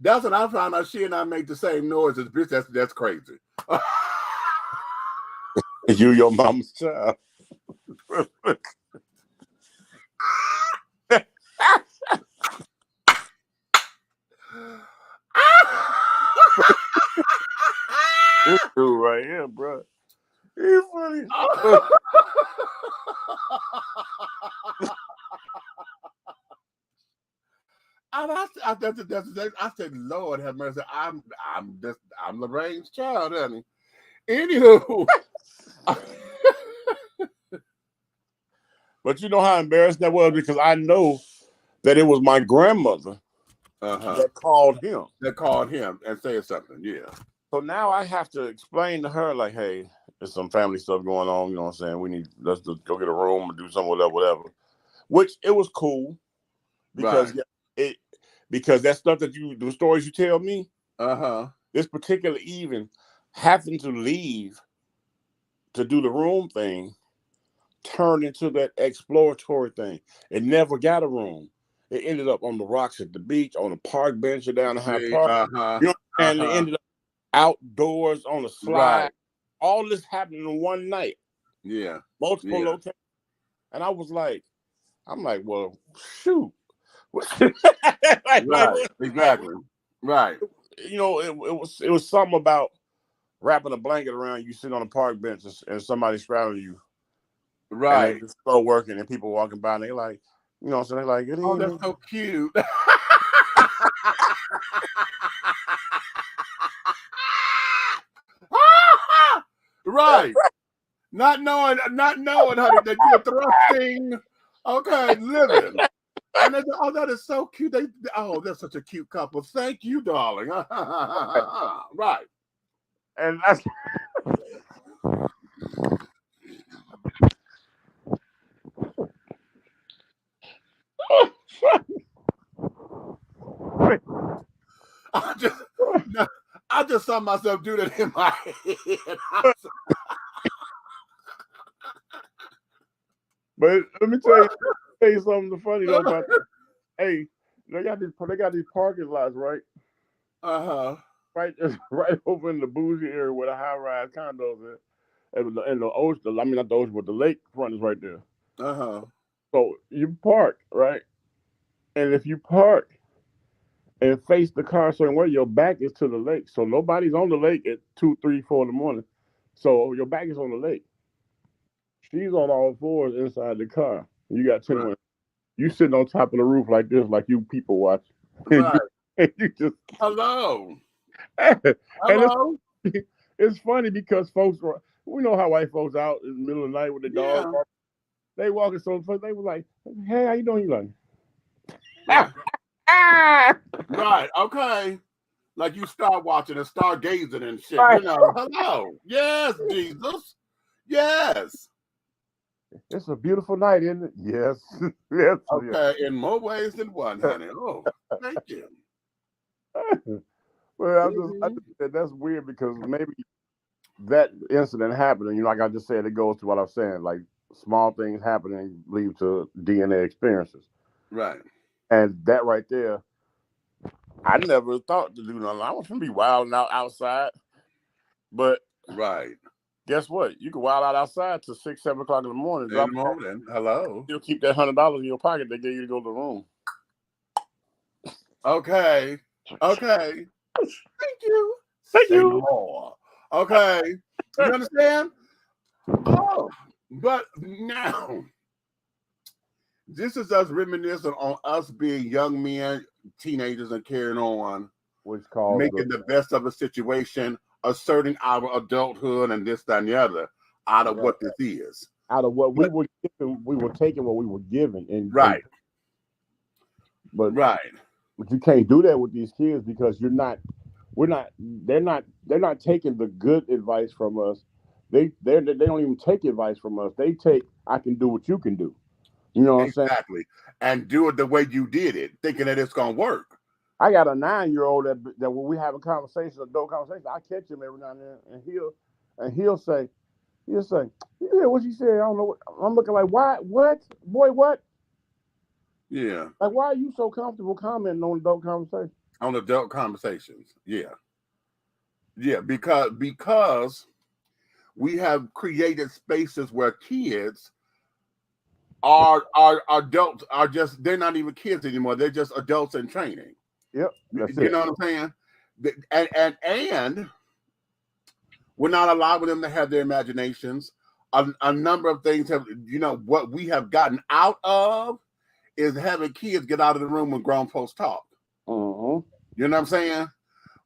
That's when I found out she and I make the same noises. Bitch, that's crazy. You your mama's child. This dude right here, bro. He's funny. I said, Lord have mercy. I'm Lorraine's child, honey. Anywho. But you know how embarrassing that was, because I know that it was my grandmother that called him. That called him and said something, yeah. So now I have to explain to her, like, hey, there's some family stuff going on, you know what I'm saying? Let's just go get a room or do something, whatever. Which it was cool, because because that stuff the stories you tell me, this particular evening, having to leave to do the room thing turned into that exploratory thing. It never got a room. It ended up on the rocks at the beach, on a park bench or down the High Park. You know, and it ended up outdoors on a slide. Right. All this happened in one night. Yeah. Multiple locations. And I was like, well, shoot. Exactly. Right. You know, it was something about wrapping a blanket around you, sitting on a park bench, and somebody straddling you. Right. And it's slow working, and people walking by, and they like, you know, so they're like, oh, that's so cute. Right. Not knowing, honey, that you're thrusting. Okay, living. And they, oh, that is so cute. They're such a cute couple. Thank you, darling. Right. And that's I just saw myself do that in my head. But let me tell you something funny though about that. Hey, they got these parking lots, right? Right over in the bougie area where the high-rise condos is. And the ocean, I mean not the ocean, but the lake front is right there. So you park, right? And if you park and face the car a certain way, your back is to the lake. So nobody's on the lake at 2, 3, 4 in the morning. So your back is on the lake. She's on all fours inside the car. You got 10 minutes. You sitting on top of the roof like this, like you people watch. And Right. you just hello. Hello. it's funny because folks, we know how white folks out in the middle of the night with their dogs. Yeah. They walking so they were like, "Hey, how you doing?" You like, Right. ah, Right. Okay. Like you start watching and start gazing and shit. Right. You know, hello. Yes, Jesus. Yes. it's a beautiful night, isn't it? Yes. Yes. Okay. In more ways than one, honey. Oh, thank you. Well, I just said that's weird because maybe that incident happened, and like I just said, it goes to what I'm saying. Like small things happening lead to DNA experiences, Right. and that right there, I never thought to do nothing. I was gonna be wilding out outside, but Right. guess what? You can wild out outside till 6, 7 o'clock in the morning. In the morning. Hello. You'll keep that $100 in your pocket. They get you to go to the room. Okay. Okay. Thank you. Thank Say you. no more. Okay. You understand? Oh, but now this is us reminiscing on us being young men, teenagers, and carrying on, Which calls making the best of a situation, asserting our adulthood and this, that, and the other out of what this is. out of what we were given, we were taking what we were given, and Right. But Right. But you can't do that with these kids because they're not taking the good advice from us. They don't even take advice from us. They take, I can do what you can do. You know what I'm saying? Exactly. And do it the way you did it, thinking that it's gonna work. I got a 9-year-old that when we have a conversation, adult conversation, I catch him every now and then, and he'll say, you hear what she said? I don't know what I'm looking like. Why? What? Boy, what? Yeah. Like, why are you so comfortable commenting on adult conversation? On adult conversations. Yeah. Yeah, because we have created spaces where kids are adults are just, they're not even kids anymore. They're just adults in training. Yep. That's You it. know what I'm saying? And we're not allowing them to have their imaginations. A number of things have, what we have gotten out of is having kids get out of the room when grown folks talk. Uh-huh. You know what I'm saying?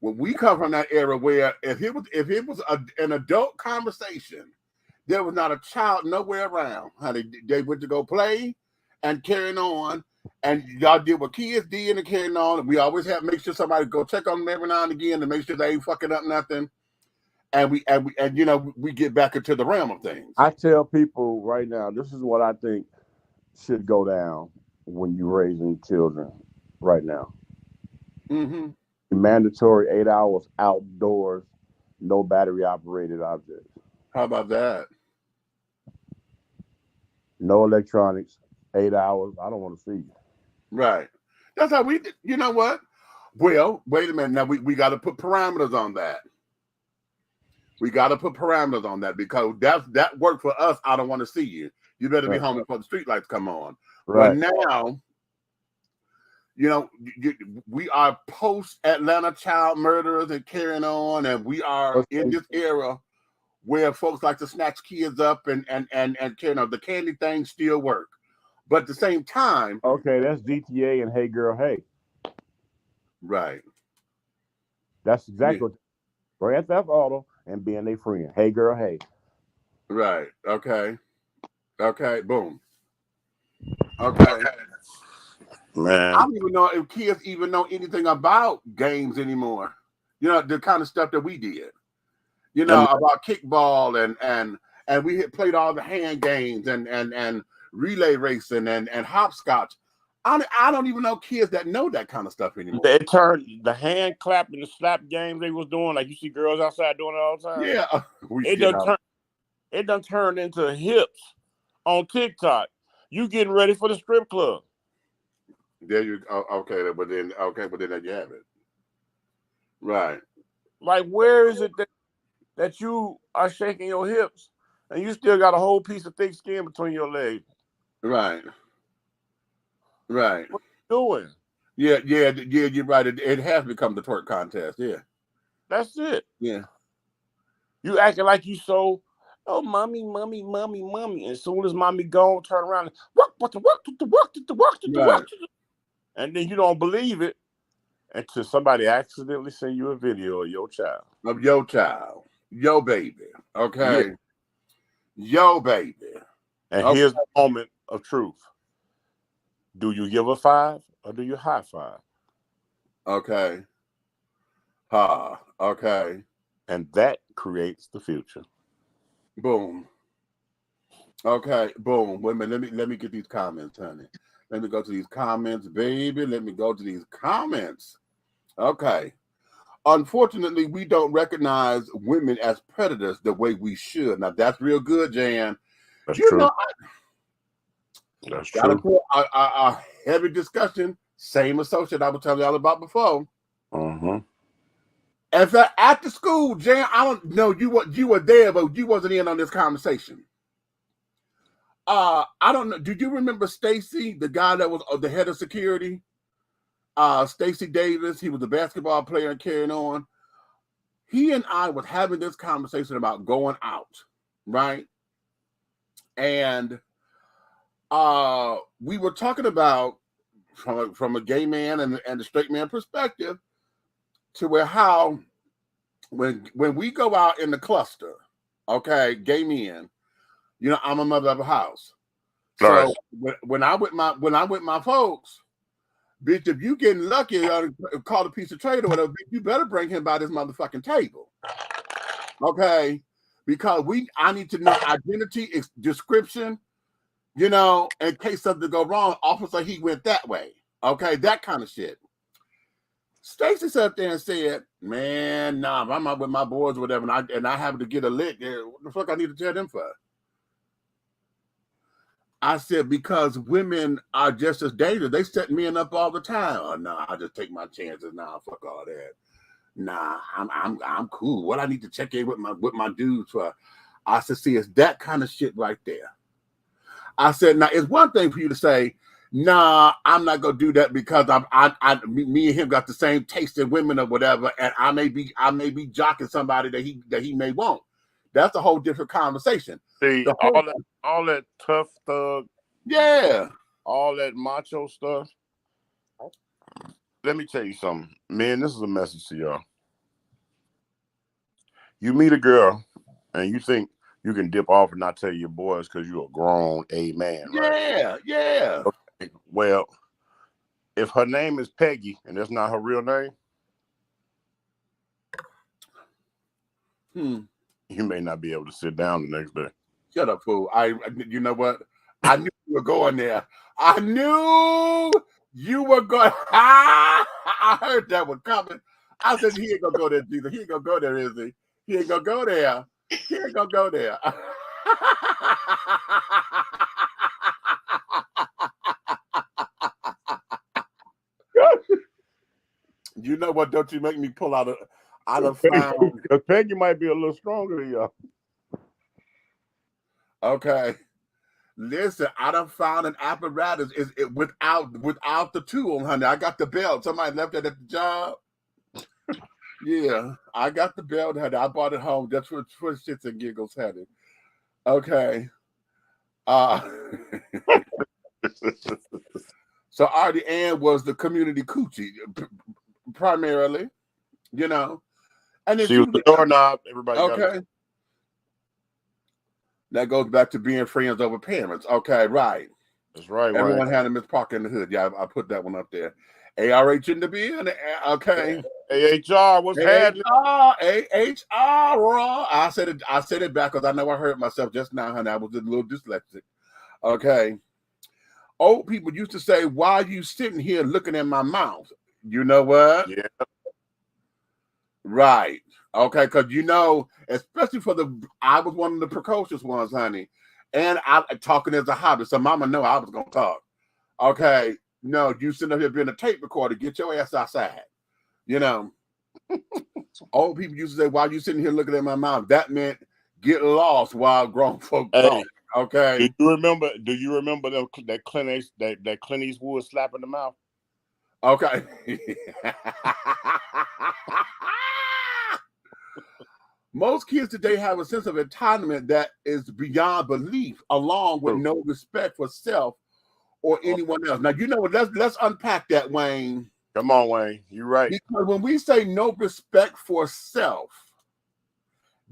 When we come from that era where if it was an adult conversation, there was not a child nowhere around. Honey, they went to go play and carrying on, and y'all did what kids did and carrying on. And we always have make sure somebody go check on them every now and again to make sure they ain't fucking up nothing. And we get back into the realm of things. I tell people right now, this is what I think should go down when you're raising children right now. Mm-hmm. Mandatory 8 hours outdoors, no battery operated objects. How about that? No electronics, 8 hours. I don't want to see you. Right. That's how we did. You know what? Well, wait a minute. Now we got to put parameters on that. We got to put parameters on that because that worked for us. I don't want to see you. You better be home before the street lights come on. Right. But now, we are post-Atlanta child murderers and carrying on, and we are in this era where folks like to snatch kids up and the candy things still work. But at the same time, okay, that's GTA and Hey Girl Hey. Right. That's exactly what Grand Theft Auto and being a friend. Hey Girl Hey. Right. Okay. Boom. Okay. Man, I don't even know if kids even know anything about games anymore. The kind of stuff that we did. About kickball and we had played all the hand games and relay racing and hopscotch. I don't even know kids that know that kind of stuff anymore. It turned the hand clap and the slap games they was doing, like you see girls outside doing it all the time. Yeah. It done turned into hips on TikTok. You getting ready for the strip club. There you go. Okay, but then there you have it. Right. Like, where is it that you are shaking your hips and you still got a whole piece of thick skin between your legs? Right. Right. What are you doing? Yeah, you're right. It has become the twerk contest. Yeah. That's it. Yeah. You acting like you so, oh, mommy. As soon as mommy gone, turn around and work. And then you don't believe it until somebody accidentally send you a video of your child. Yo, baby. Okay. Yo, baby. And Okay. here's the moment of truth. Do you give a 5 or do you high five? Okay. Okay. And that creates the future. Boom. Okay. Boom. Wait a minute. Let me get these comments, honey. Let me go to these comments, baby. Let me go to these comments. Okay. Unfortunately, we don't recognize women as predators the way we should. Now, that's real good, Jan. That's you true. know, That's gotta true. put a heavy discussion. Same associate I was telling y'all about before. In fact, after school, Jan, I don't know you were there, but you wasn't in on this conversation. I don't know. Do you remember Stacy, the guy that was the head of security? Stacy Davis. He was a basketball player and carrying on. He and I was having this conversation about going out, right? And we were talking about from a gay man and a straight man perspective, to where how when we go out in the cluster, okay, gay men, you know, I'm a mother of a house. So when I with my folks, bitch, if you getting lucky or called a piece of trade or whatever, bitch, you better bring him by this motherfucking table. Okay? Because I need to know identity, description, you know, in case something go wrong. Officer, he went that way. Okay, that kind of shit. Stacy sat there and said, man, nah, if I'm out with my boys or whatever, and I happen to get a lick, what the fuck I need to tell them for? I said, because women are just as dangerous. They set men up all the time. Oh, no, I just take my chances. Nah, fuck all that. Nah, I'm cool. What I need to check in with my dudes for? I said, see, it's that kind of shit right there. I said, now it's one thing for you to say, nah, I'm not gonna do that because me and him got the same taste in women or whatever, and I may be jocking somebody that he may want. That's a whole different conversation. See, all that tough thug, all that macho stuff. Let me tell you something, man. This is a message to y'all. You meet a girl, and you think you can dip off and not tell your boys because you're a grown man, right? Yeah. Okay. Well, if her name is Peggy and that's not her real name, you may not be able to sit down the next day. Shut up, fool. You know what? I knew you were going there. I knew you were going. I heard that one coming. I said, he ain't gonna go there, Jesus. He ain't gonna go there, is he? He ain't gonna go there. He ain't gonna go there. You know what? Don't you make me pull out of found. Because Peggy might be a little stronger than y'all. Okay. Listen, I done found an apparatus without the tool, honey. I got the belt. Somebody left it at the job. Yeah, I got the belt, honey. I bought it home just for shits and giggles, honey. Okay. So Artie Ann was the community coochie primarily, you know. And she was the doorknob. Everybody okay. That goes back to being friends over parents. Okay, right. That's right. Everyone had a Miss Parker in the hood. Yeah, I put that one up there. ARH in the building. Okay. AHR, what's happening? AHR. I said it back because I know I heard myself just now, honey. I was a little dyslexic. Okay. Old people used to say, why are you sitting here looking at my mouth? You know what? Yeah. Right. Okay, because you know, especially I was one of the precocious ones, honey. And I talking as a hobby. So mama know I was gonna talk. Okay. No, you sitting up here being a tape recorder, get your ass outside. You know. Old people used to say, why are you sitting here looking at my mouth? That meant get lost while grown folk talk. Okay. Do you remember that Clint Eastwood slap in the mouth? Okay. Most kids today have a sense of entitlement that is beyond belief, along with no respect for self or anyone else. Now, you know what? Let's unpack that, Wayne. Come on, Wayne. You're right. Because when we say no respect for self,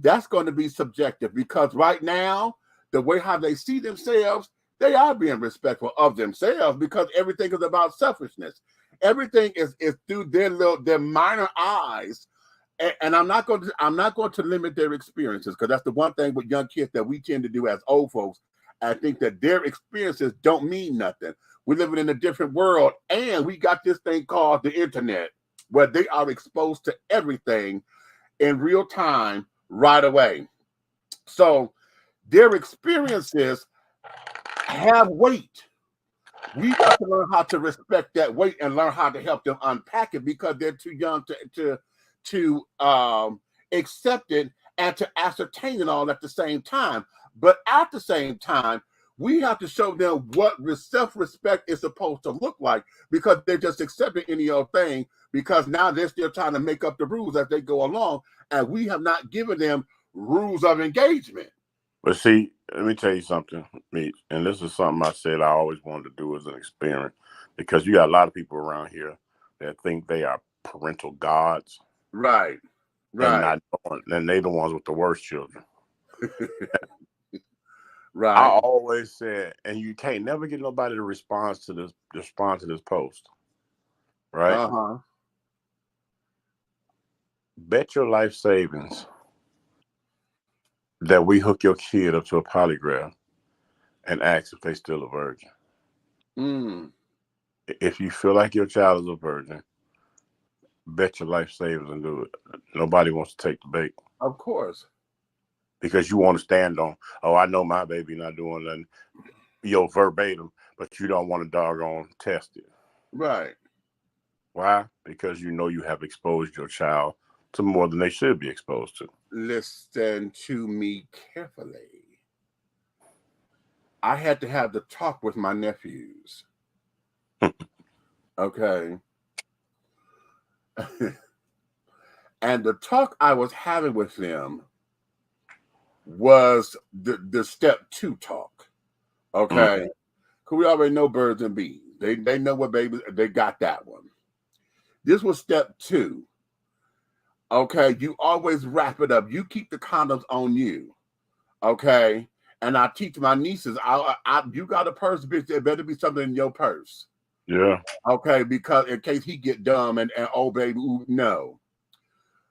that's going to be subjective, because right now, the way how they see themselves, they are being respectful of themselves, because everything is about selfishness. Everything is through their minor eyes. And I'm not going to limit their experiences, because that's the one thing with young kids that we tend to do as old folks. I think that their experiences don't mean nothing. We're living in a different world, and we got this thing called the internet, where they are exposed to everything in real time right away. So their experiences have weight. We got to learn how to respect that weight and learn how to help them unpack it, because they're too young to accept it and to ascertain it all at the same time. But at the same time, we have to show them what self-respect is supposed to look like, because they're just accepting any old thing, because now they're still trying to make up the rules as they go along, and we have not given them rules of engagement. But see, let me tell you something, Meech, and this is something I said I always wanted to do as an experiment, because you got a lot of people around here that think they are parental gods. Right. And they the ones with the worst children. Right. I always said, and you can't never get nobody to respond to this post. Right? Uh-huh. Bet your life savings that we hook your kid up to a polygraph and ask if they still a virgin. If you feel like your child is a virgin, bet your life savings and do it. Nobody wants to take the bait. Of course. Because you want to stand on, oh, I know my baby not doing nothing, verbatim, but you don't want to doggone test it. Right. Why? Because you know you have exposed your child to more than they should be exposed to. Listen to me carefully. I had to have the talk with my nephews. Okay. And the talk I was having with them was the step 2 talk. Okay. Because we already know birds and bees. They know what babies, they got that one. This was step 2. Okay, you always wrap it up. You keep the condoms on you. Okay. And I teach my nieces, you got a purse, bitch, there better be something in your purse. Yeah. Okay, because in case he get dumb and oh baby, ooh, no.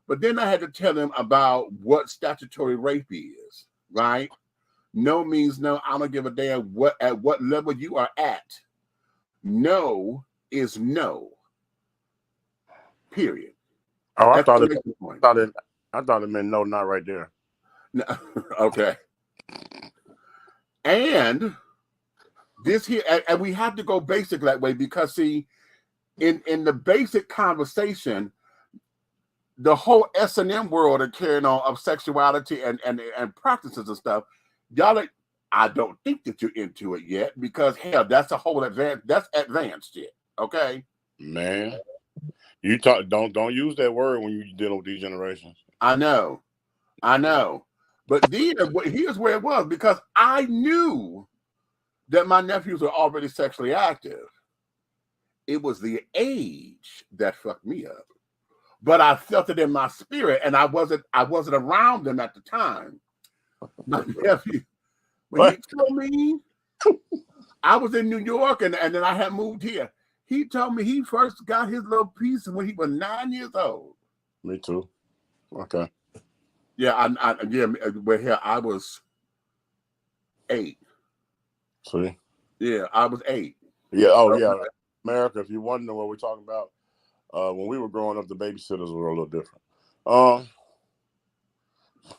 But then I had to tell him about what statutory rape is, right? No means no. I don't give a damn at what level you are at. No is no. Period. Oh, I thought it meant no, not right there. No, okay. And this here, and we have to go basic that way, because see, in the basic conversation, the whole S&M world are carrying on of sexuality and practices and stuff. Y'all, I don't think that you're into it yet, because hell, that's a whole advanced shit. Okay, man, you don't use that word when you deal with these generations. I know, but then here's where it was, because I knew that my nephews were already sexually active. It was the age that fucked me up. But I felt it in my spirit, and I wasn't around them at the time. My nephew, when he told me, I was in New York, and then I had moved here. He told me he first got his little piece when he was 9 years old. Me too. Okay. Yeah, I was 8. See? Yeah, I was 8. Yeah. Oh, yeah. America, if you want to know what we're talking about, when we were growing up, the babysitters were a little different.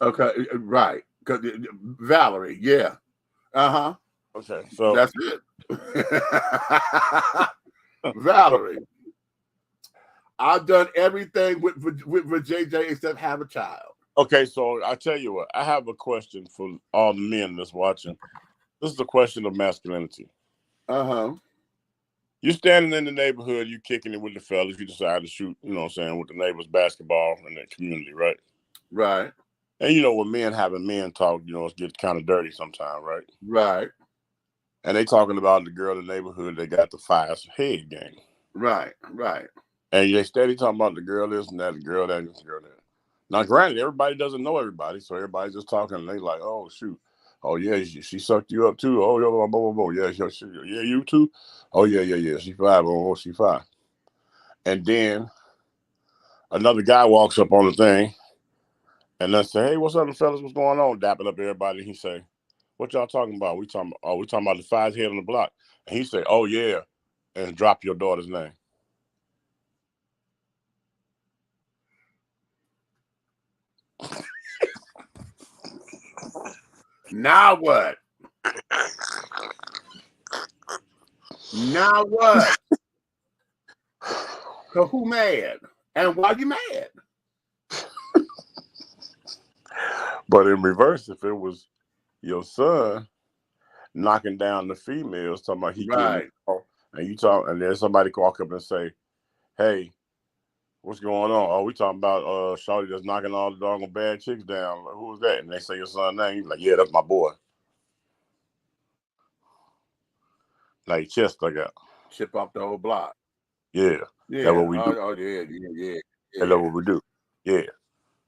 Okay, right. Valerie, yeah. Uh-huh. Okay, so that's it. Valerie. I've done everything with JJ except have a child. Okay, so I tell you what, I have a question for all the men that's watching. This is a question of masculinity. Uh-huh. You're standing in the neighborhood, you kicking it with the fellas, you decide to shoot, with the neighbors basketball in the community, right? Right. And when men having men talk, it gets kind of dirty sometimes, right? Right. And they talking about the girl in the neighborhood, they got the fires head game. Right. And they steady talking about the girl this and that, the girl that, and the girl that. Now, granted, everybody doesn't know everybody, so everybody's just talking. And they like, oh shoot, oh yeah, she sucked you up too. Oh yeah, blah blah blah. Yeah, yeah, you too. Oh yeah. She 5. Oh, she 5. And then another guy walks up on the thing, and let's say, hey, what's up, fellas? What's going on? Dapping up everybody. He say, what y'all talking about? We talking about the 5's head on the block. And he say, oh yeah, and drop your daughter's name. Now what? Now what? So who mad? And why you mad? But in reverse, if it was your son knocking down the females, talking about he Right. getting, and you talk, and then somebody walk up and say, hey, what's going on? Oh, we talking about Shawty that's knocking all the doggone bad chicks down. Like, who was that? And they say your son's name. He's like, yeah, that's my boy. Like chest stuck out. Chip off the whole block. Yeah. Yeah. That's what we do. Oh yeah. That's what we do. Yeah.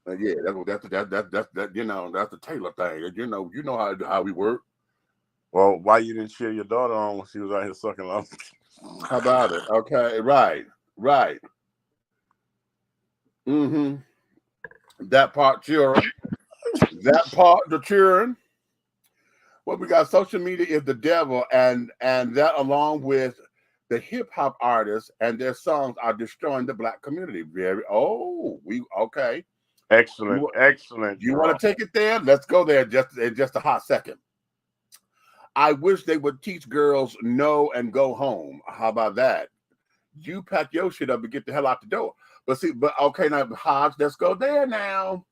Yeah, that's that's the Taylor thing. You know how we work. Well, why you didn't cheer your daughter on when she was out here sucking up? How about it? Okay, right. Mm-hmm. That part cheering. That part the cheering. Well, we got social media is the devil, and that along with the hip hop artists and their songs are destroying the black community. Okay. Excellent. You want to take it there? Let's go there in just a hot second. I wish they would teach girls no and go home. How about that? You pack your shit up and get the hell out the door. But okay, now Hodge, let's go there now.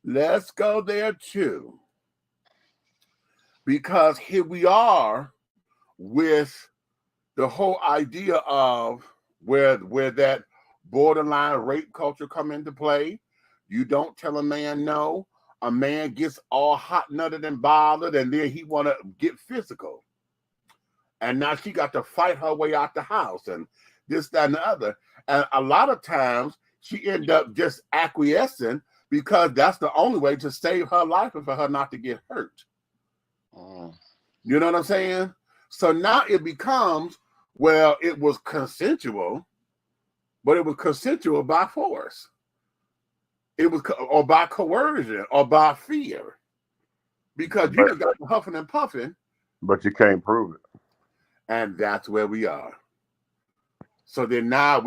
Let's go there too. Because here we are with the whole idea of where that borderline rape culture come into play. You don't tell a man no. A man gets all hot nutted and bothered, and then he want to get physical. And now she got to fight her way out the house and this, that, and the other. And a lot of times she end up just acquiescing because that's the only way to save her life and for her not to get hurt. You know what I'm saying? So now it becomes, well, it was consensual, but it was consensual by force. It was, or by coercion, or by fear, because you just got huffing and puffing, but you can't prove it, and that's where we are. So then now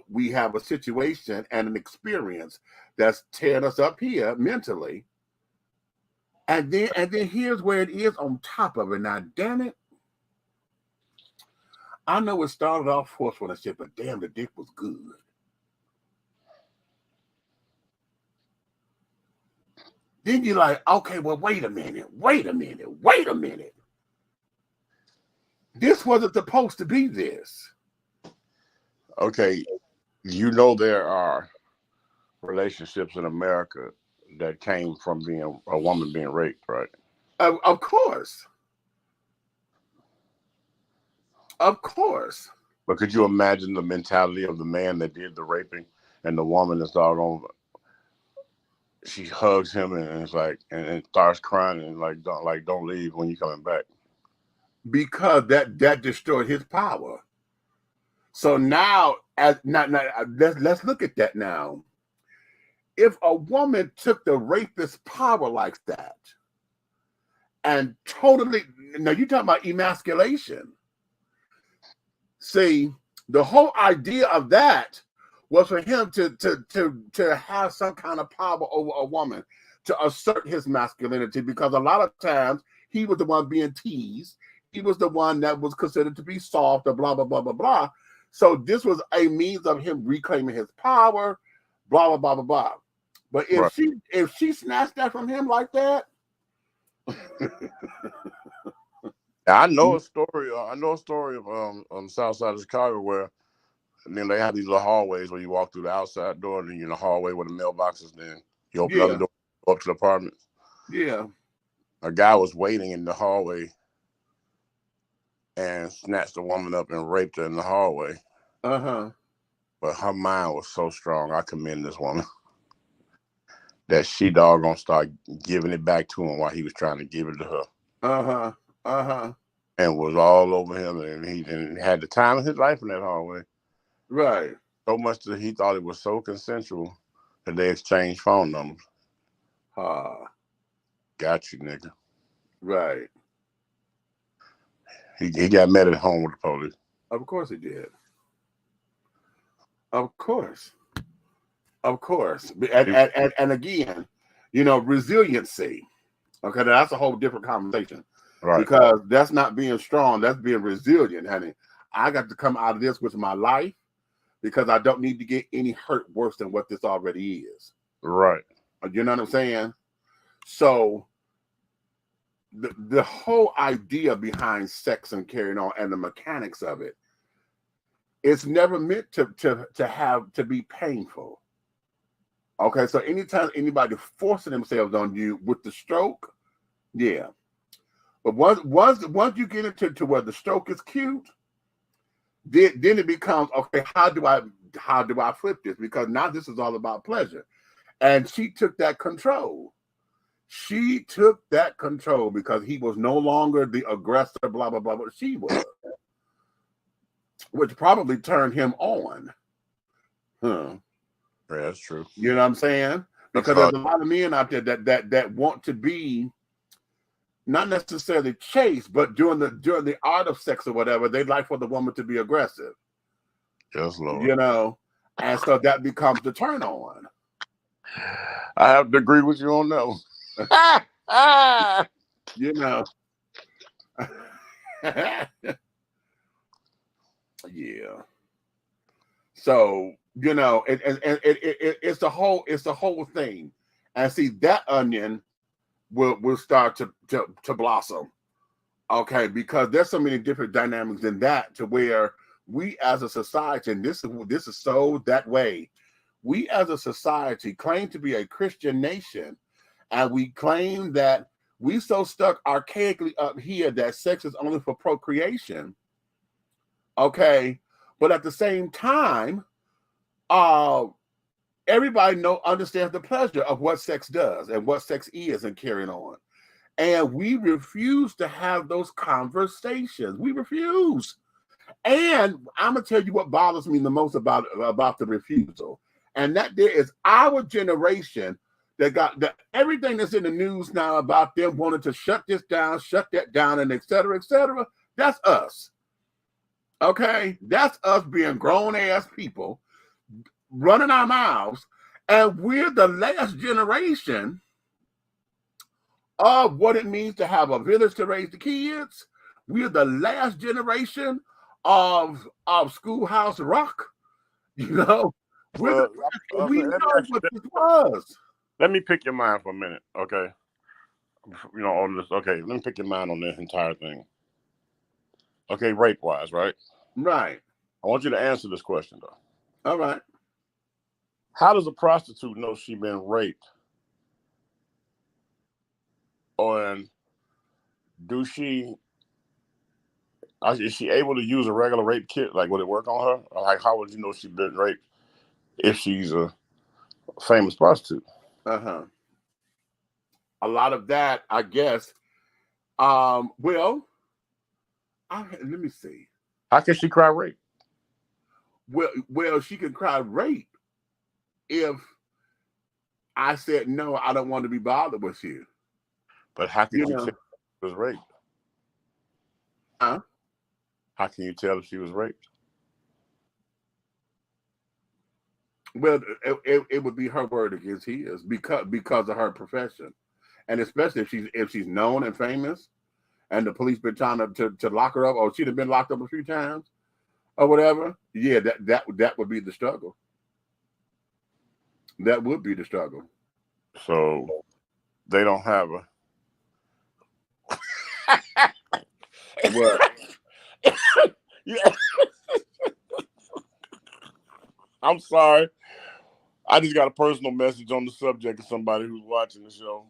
we have a situation and an experience that's tearing us up here mentally, and then here's where it is on top of it. Now, damn it, I know it started off forceful and shit, but damn, the dick was good. Then you're like, okay, well, wait a minute. This wasn't supposed to be this. Okay, you know there are relationships in America that came from being a woman being raped, right? Of course. But could you imagine the mentality of the man that did the raping and the woman that's doggone? She hugs him and it's like and starts crying and don't leave when you're coming back. Because that destroyed his power. So now, let's look at that now. If a woman took the rapist's power like that, and totally, now you're talking about emasculation. See, the whole idea of that was for him to have some kind of power over a woman, to assert his masculinity, because a lot of times he was the one being teased. He was the one that was considered to be soft or blah, blah, blah, blah, blah. So this was a means of him reclaiming his power, blah, blah, blah, blah, blah. But if she snatched that from him like that. I know a story of on the south side of Chicago where then they have these little hallways where you walk through the outside door and then you're in the hallway where the mailboxes, then you open the door, go up to the apartments. Yeah. A guy was waiting in the hallway and snatched a woman up and raped her in the hallway. Uh-huh. But her mind was so strong. I commend this woman. that she dog gonna start giving it back to him while he was trying to give it to her. And was all over him, and he had the time of his life in that hallway. Right. So much that he thought it was so consensual that they exchanged phone numbers. Got you, nigga. Right. He got met at home with the police. Of course he did. Of course. Of course. And again, you know, resiliency. Okay, that's a whole different conversation. Right. Because that's not being strong, that's being resilient, honey. I got to come out of this with my life because I don't need to get any hurt worse than what this already is. Right. You know what I'm saying? So the whole idea behind sex and carrying on and the mechanics of it, it's never meant to be painful. Okay, so anytime anybody forcing themselves on you with the stroke, yeah. But once you get into where the stroke is cute, then it becomes, okay, how do I flip this? Because now this is all about pleasure. And she took that control. She took that control because he was no longer the aggressor, blah, blah, blah, but she was. Which probably turned him on. Yeah, that's true. You know what I'm saying? Because there's a lot of men out there that want to be not necessarily chased, but during the art of sex or whatever, they'd like for the woman to be aggressive. Yes, Lord. You know, and so that becomes the turn on. I have to agree with you on that one. You know. Yeah. So, you know, it's the whole thing. And see, that onion will start to blossom. Okay, because there's so many different dynamics in that to where we as a society, and this is so that way, we as a society claim to be a Christian nation, and we claim that we so stuck archaically up here that sex is only for procreation. Okay, but at the same time, everybody understands the pleasure of what sex does and what sex is and carrying on. And we refuse to have those conversations. We refuse. And I'm going to tell you what bothers me the most about the refusal. And that there is our generation that got everything that's in the news now about them wanting to shut this down, shut that down, and et cetera, et cetera. That's us. Okay? That's us being grown-ass people running our mouths. And we're the last generation of what it means to have a village to raise the kids. We're the last generation of Schoolhouse Rock. You know, we know what this was. Let me pick your mind for a minute, okay? You know, on this. Okay, let me pick your mind on this entire thing. Okay, rape-wise, right? Right. I want you to answer this question, though. All right. How does a prostitute know she's been raped? And is she able to use a regular rape kit? Like, would it work on her? Or like, how would you know she's been raped if she's a famous prostitute? A lot of that, I guess. Well, let me see. How can she cry rape? Well, she can cry rape if I said, no, I don't want to be bothered with you. But how can you tell if she was raped? Huh? How can you tell if she was raped? Well, it would be her word against his because of her profession, and especially if she's known and famous, and the police been trying to lock her up, or she'd have been locked up a few times, or whatever. Yeah, that would be the struggle. That would be the struggle. So they don't have a. What? Yeah. I'm sorry. I just got a personal message on the subject of somebody who's watching the show.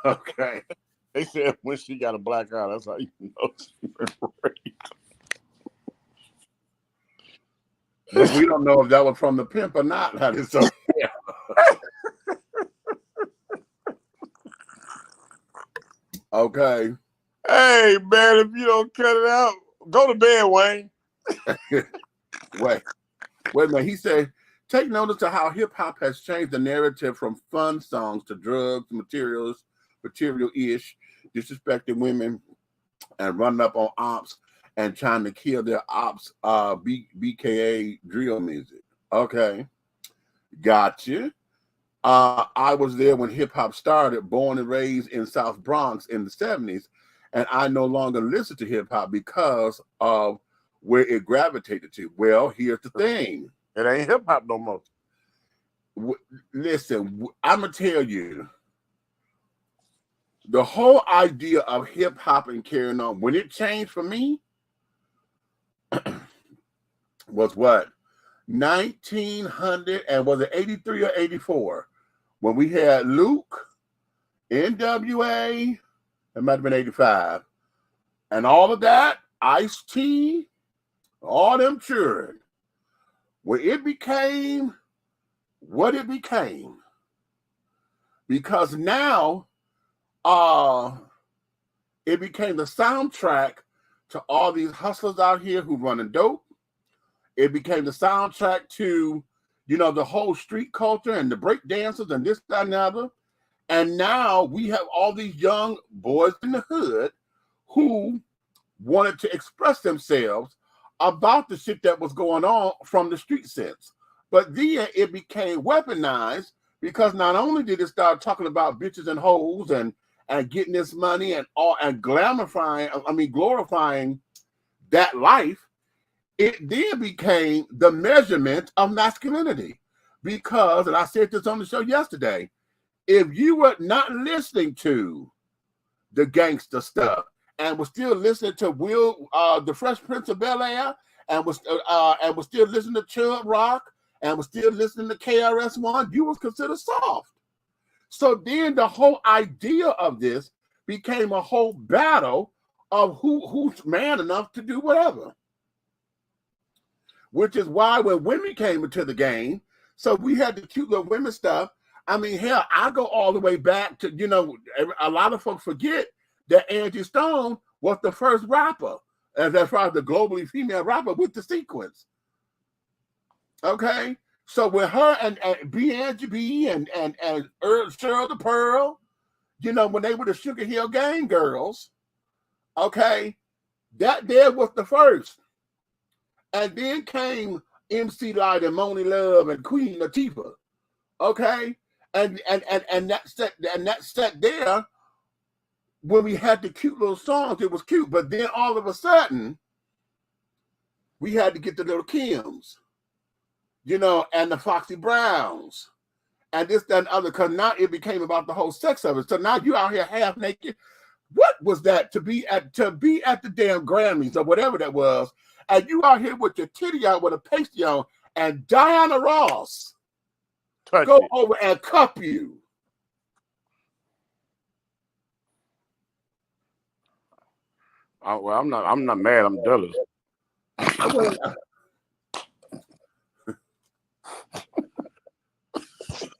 Okay. They said when she got a black eye, that's how you know she was raped. But we don't know if that was from the pimp or not. Honey. So, yeah. Okay. Hey, man, if you don't cut it out, go to bed, Wayne. Wait a minute. He said, take notice of how hip hop has changed the narrative from fun songs to drugs, material-ish, disrespecting women, and running up on ops and trying to kill their ops, BKA drill music. Okay. Gotcha. I was there when hip hop started, born and raised in South Bronx in the 70s, and I no longer listen to hip hop because of where it gravitated to. Well, here's the thing. It ain't hip hop no more. Listen, I'm going to tell you, the whole idea of hip hop and carrying on, when it changed for me, was what? 1900, and was it 83 or 84? When we had Luke, NWA, it might have been 85, and all of that, Ice-T, all them children, where it became what it became. Because now, it became the soundtrack to all these hustlers out here who running dope. It became the soundtrack to, the whole street culture and the break dancers and this, that, and the other. And now we have all these young boys in the hood who wanted to express themselves about the shit that was going on from the street sense. But then it became weaponized because not only did it start talking about bitches and hoes and getting this money and glorifying that life, it then became the measurement of masculinity. Because, and I said this on the show yesterday, if you were not listening to the gangster stuff and was still listening to the Fresh Prince of Bel-Air, and was still listening to Chubb Rock, and was still listening to KRS-One, you was considered soft. So then the whole idea of this became a whole battle of who's man enough to do whatever. Which is why when women came into the game, so we had the cute little women stuff. I mean, hell, I go all the way back to, a lot of folks forget that Angie Stone was the first rapper, as far as the globally female rapper with the sequence. Okay? So with her and Angie B and Cheryl the Pearl, when they were the Sugar Hill Gang girls, okay, that there was the first. And then came MC Light and Moni Love and Queen Latifah. Okay? And that set there, when we had the cute little songs, it was cute. But then all of a sudden, we had to get the little Kims, and the Foxy Browns, and this, that, and other, because now it became about the whole sex of it. So now you out here half naked. What was that to be at the damn Grammys or whatever that was? And you out here with your titty out with a pasty on, and Diana Ross go over and cup you. Well, I'm not mad. I'm jealous.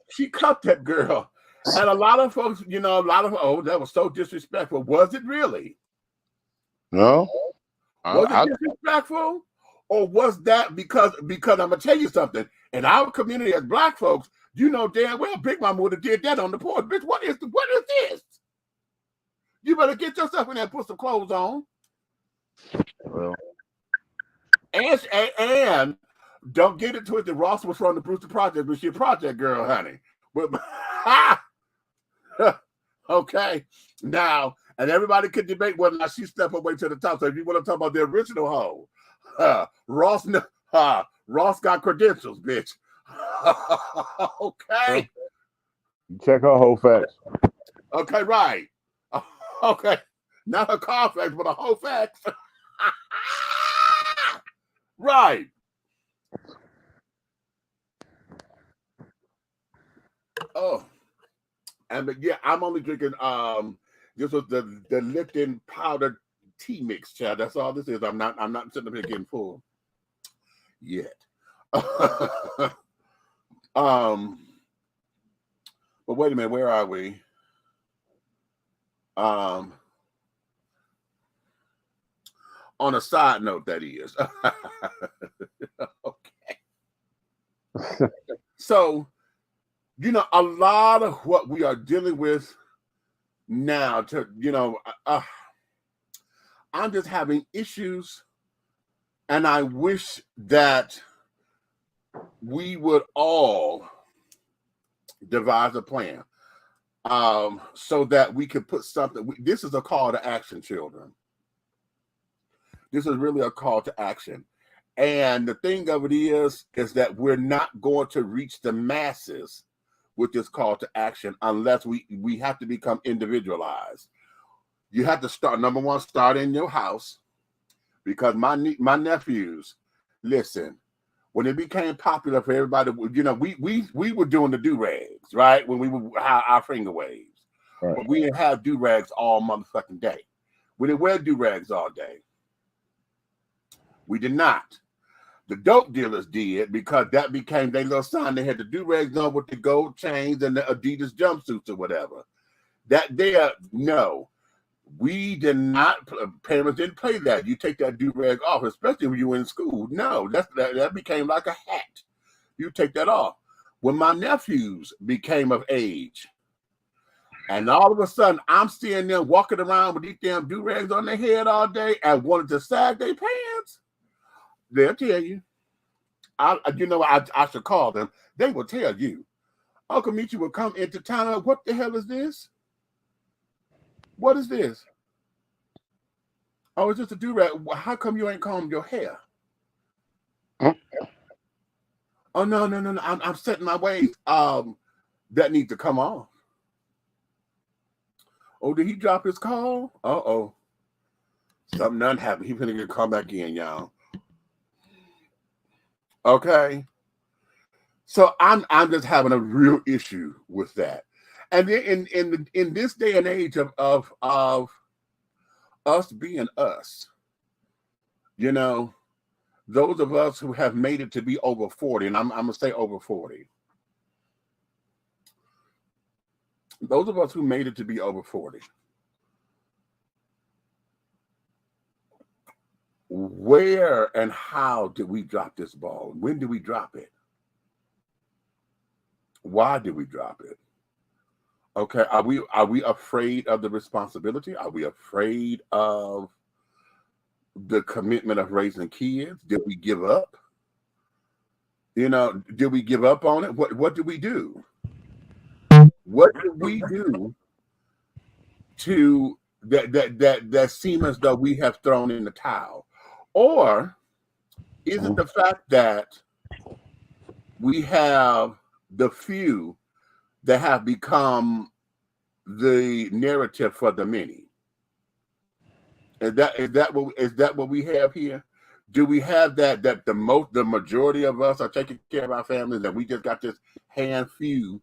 She cupped that girl, and a lot of folks, that was so disrespectful. Was it really? No. Was it disrespectful, or was that because I'm gonna tell you something? In our community as Black folks, damn well Big Mama would have did that on the porch. Bitch, what is this? You better get yourself in there and put some clothes on. Well, and don't get it twisted. Ross was from the Brewster Project, but she a project girl, honey. But okay, now. And everybody could debate whether or not she stepped her way to the top. So if you want to talk about the original hoe, Ross got credentials, bitch. Okay. Check her whole facts. Okay, right. Okay. Not her car facts, but her whole facts. Right. Oh. And yeah, I'm only drinking this was the Lipton powdered tea mix, child. That's all this is. I'm not sitting up here getting full yet. But wait a minute, where are we? On a side note, that is. Okay. So, you know, a lot of what we are dealing with now, I'm just having issues, and I wish that we would all devise a plan so that we could put something. This is a call to action, children. This is really a call to action. And the thing of it is that we're not going to reach the masses with this call to action unless we have to become individualized. You have to start, number one, start in your house, because my nephews, listen, when it became popular for everybody, you know, we were doing the do-rags, right? When we would our finger waves. Right. But we didn't have do-rags all motherfucking day. We didn't wear do-rags all day. We did not. The dope dealers did, because that became their little sign. They had the do-rags on with the gold chains and the Adidas jumpsuits or whatever. No. We did not, parents didn't play that. You take that do-rag off, especially when you were in school. No, that became like a hat. You take that off. When my nephews became of age, and all of a sudden I'm seeing them walking around with these damn do-rags on their head all day and wanted to sag their pants, they'll tell you. I should call them. They will tell you. Uncle Michi will come into town. What the hell is this? What is this? Oh, it's just a do-rag. How come you ain't combed your hair? Huh? Oh, no. I'm setting my ways. That needs to come off. Oh, did he drop his call? Uh-oh. Something done happened. He's gonna come back in, y'all. Okay. So I'm just having a real issue with that. And then in this day and age of us being us, you know, those of us who have made it to be over 40, and I'm gonna say over 40. Those of us who made it to be over 40. Where and how did we drop this ball? When did we drop it? Why did we drop it? Okay, are we afraid of the responsibility? Are we afraid of the commitment of raising kids? Did we give up? You know, did we give up on it? What did we do? What did we do to that seem as though we have thrown in the towel? Or is it the fact that we have the few that have become the narrative for the many? Is that what we have here? Do we have that the majority of us are taking care of our families, and we just got this hand few,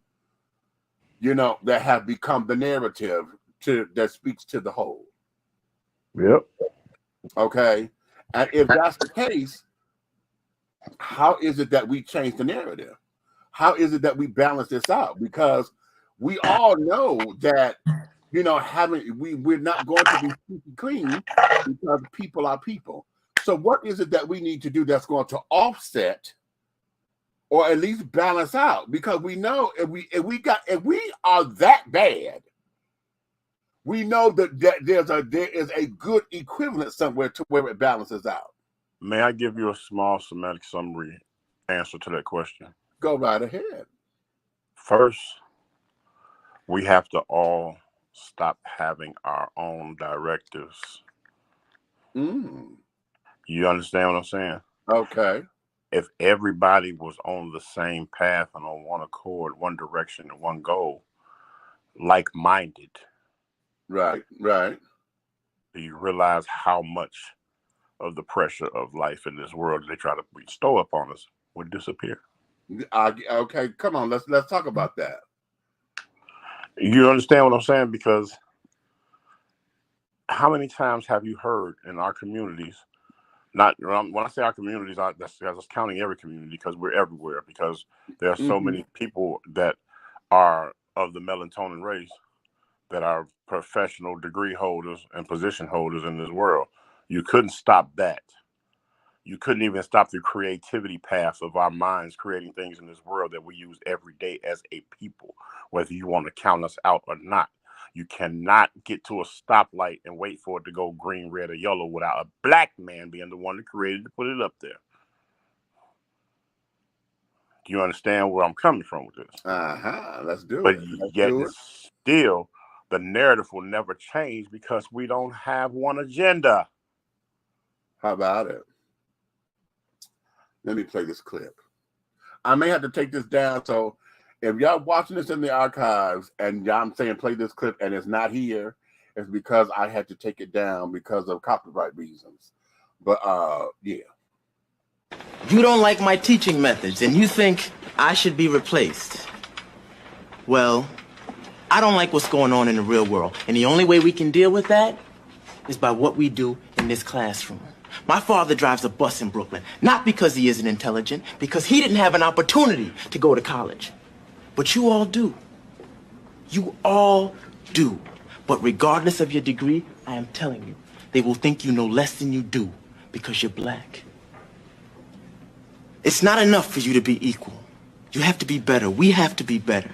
you know, that have become the narrative that speaks to the whole? Yep. Okay. And if that's the case, how is it that we change the narrative? How is it that we balance this out? Because we all know that, you know, we're not going to be clean, because people are people. So what is it that we need to do that's going to offset or at least balance out? Because we know if we are that bad, we know that there is a good equivalent somewhere to where it balances out. May I give you a small semantic summary answer to that question? Go right ahead. First, we have to all stop having our own directives. You understand what I'm saying? Okay. If everybody was on the same path and on one accord, one direction, and one goal, like-minded, Right. do you realize how much of the pressure of life in this world they try to bestow upon us would disappear? Okay, come on, let's talk about that. You understand what I'm saying? Because how many times have you heard in our communities, not when I say our communities, that's counting every community, because we're everywhere, because there are so many people that are of the melatonin race that are professional degree holders and position holders in this world. You couldn't stop that. You couldn't even stop the creativity path of our minds creating things in this world that we use every day as a people, whether you want to count us out or not. You cannot get to a stoplight and wait for it to go green, red, or yellow without a black man being the one that created to put it up there. Do you understand where I'm coming from with this? Let's do But it. yet still, the narrative will never change because we don't have one agenda. How about it? Let me play this clip. I may have to take this down, so if y'all watching this in the archives and I'm saying play this clip and it's not here, it's because I had to take it down because of copyright reasons. But yeah. You don't like my teaching methods and you think I should be replaced. Well, I don't like what's going on in the real world. And the only way we can deal with that is by what we do in this classroom. My father drives a bus in Brooklyn, not because he isn't intelligent, because he didn't have an opportunity to go to college. But you all do. You all do. But regardless of your degree, I am telling you, they will think you know less than you do because you're black. It's not enough for you to be equal. You have to be better. We have to be better.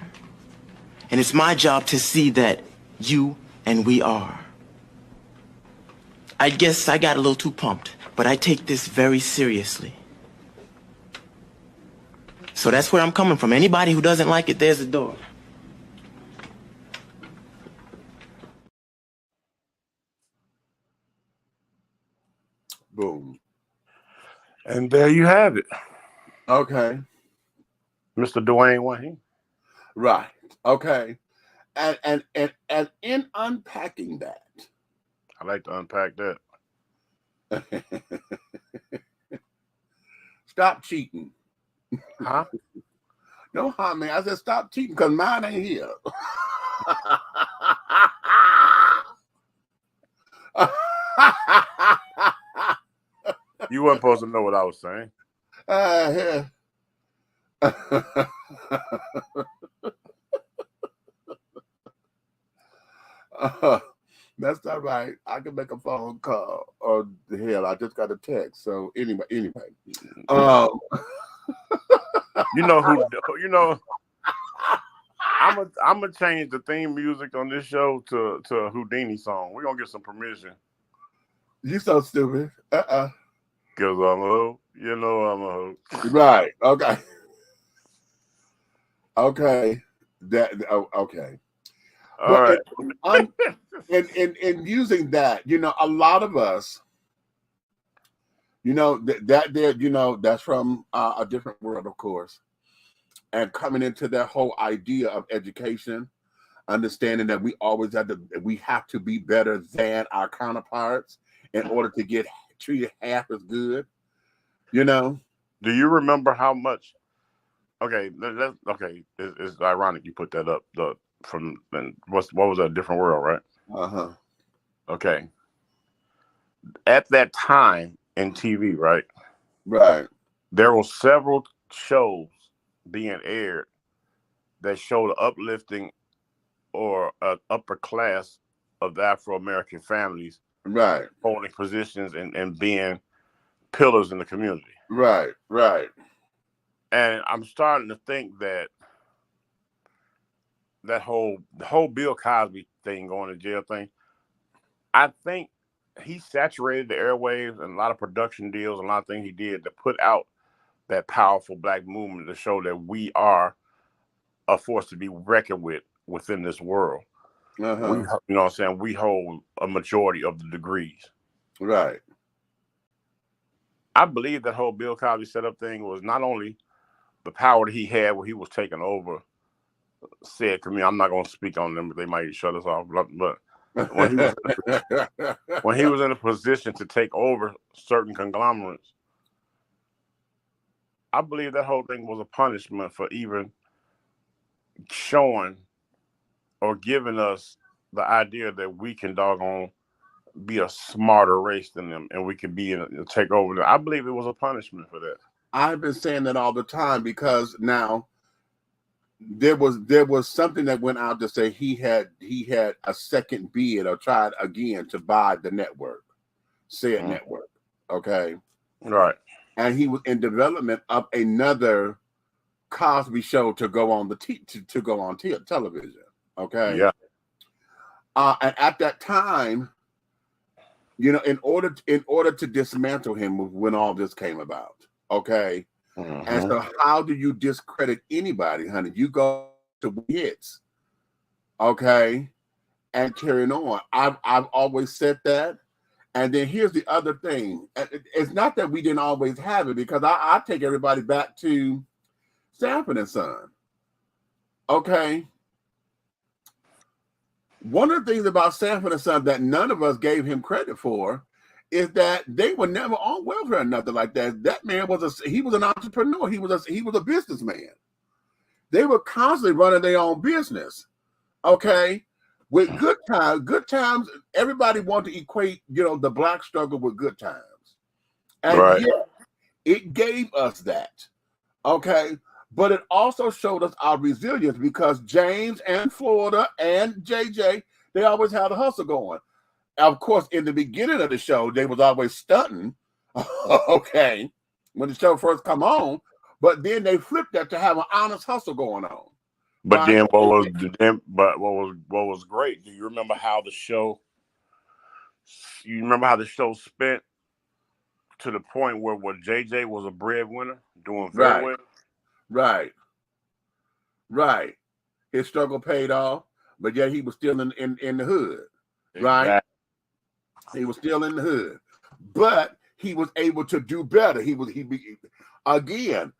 And it's my job to see that you and we are. I guess I got a little too pumped, but I take this very seriously. So that's where I'm coming from. Anybody who doesn't like it, there's the door. Boom. And there you have it. Okay. Mr. Dwayne Wayne. Right. Okay. And in unpacking that. I like to unpack that. Stop cheating. Huh? No, man. I said stop cheating because mine ain't here. You weren't supposed to know what I was saying. Yeah. That's not right. I can make a phone call, or hell, I just got a text. So anyway. You know who? You know, I'm gonna change the theme music on this show to a Houdini song. We're gonna get some permission. You so stupid. Cause I'm a hoe. You know I'm a hoe. Right. Okay. Okay. Okay. All right. In using that, you know, a lot of us, you know, that's from a different world, of course, and coming into that whole idea of education, understanding that we have to be better than our counterparts in order to get treated half as good, you know. Do you remember how much? Okay, it's ironic you put that up. What was that? Different World, right? Okay. At that time in TV, right? Right. There were several shows being aired that showed the uplifting or upper class of the Afro-American families, right, holding positions and being pillars in the community. Right. And I'm starting to think that the whole Bill Cosby thing, going to jail thing, I think he saturated the airwaves and a lot of production deals and a lot of things he did to put out that powerful black movement to show that we are a force to be reckoned with within this world. We, you know what I'm saying? We hold a majority of the degrees. Right. I believe that whole Bill Cosby setup thing was not only the power that he had when he was taking over said to me, I'm not going to speak on them, but they might shut us off. But when he was in a position to take over certain conglomerates, I believe that whole thing was a punishment for even showing or giving us the idea that we can doggone be a smarter race than them and we can be take over them. I believe it was a punishment for that. I've been saying that all the time because now there was something that went out to say he had a second bid or tried again to buy the network. said network. Okay. Right. And he was in development of another Cosby show to go on the to go on television. Okay. Yeah. And at that time, you know, in order to dismantle him when all this came about. Okay. And so how do you discredit anybody, honey? You go to hits. Okay. And carrying on. I've always said that. And then here's the other thing. It's not that we didn't always have it, because I take everybody back to Sanford and Son. Okay. One of the things about Sanford and Son that none of us gave him credit for is that they were never on welfare or nothing like that. That man was he was an entrepreneur. He was a businessman. They were constantly running their own business. Okay. With good times, everybody wanted to equate, you know, the black struggle with good times. And yet, it gave us that. Okay. But it also showed us our resilience, because James and Florida and JJ, they always had a hustle going. Of course, in the beginning of the show, they was always stunting. Okay. When the show first come on, but then they flipped that to have an honest hustle going on. But right? What was great? Do you remember how the show? You remember how the show spent to the point where JJ was a breadwinner, doing very well. Right. His struggle paid off, but yet he was still in the hood. Right. Exactly. He was still in the hood, but he was able to do better. He again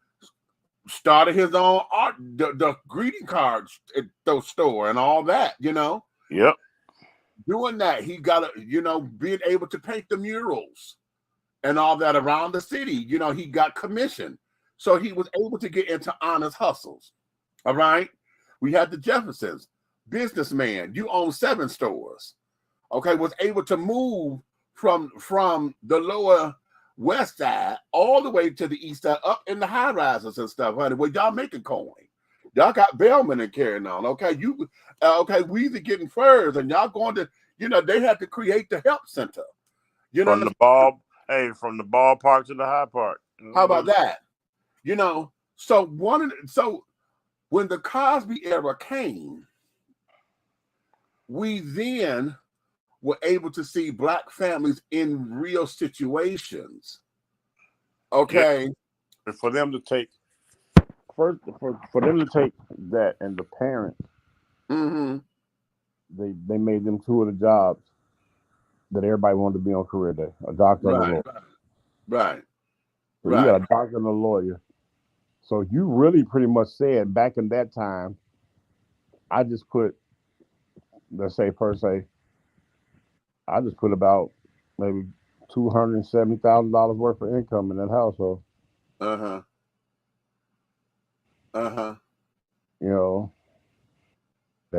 started his own art, the greeting cards at those store and all that, you know. Yep. Doing that, he got being able to paint the murals and all that around the city. You know, he got commission, so he was able to get into honest hustles. All right. We had the Jeffersons, businessman. You own 7 stores. Okay, was able to move from the lower west side all the way to the east side, up in the high rises and stuff, honey. Well, y'all making coin. Y'all got Bellman and carrying on. Okay, Weezy getting furs, and y'all going to, they had to create the help center. From the ballpark to the high park. How about that? So when the Cosby era came, we then were able to see black families in real situations. Okay. Yeah. For them to take for them to take that, and the parents, they made them 2 of the jobs that everybody wanted to be on career day: a doctor and a lawyer. Right. So you got a doctor and a lawyer. So you really pretty much said back in that time, I just put, let's say per se, I just put about maybe $270,000 worth of income in that household. They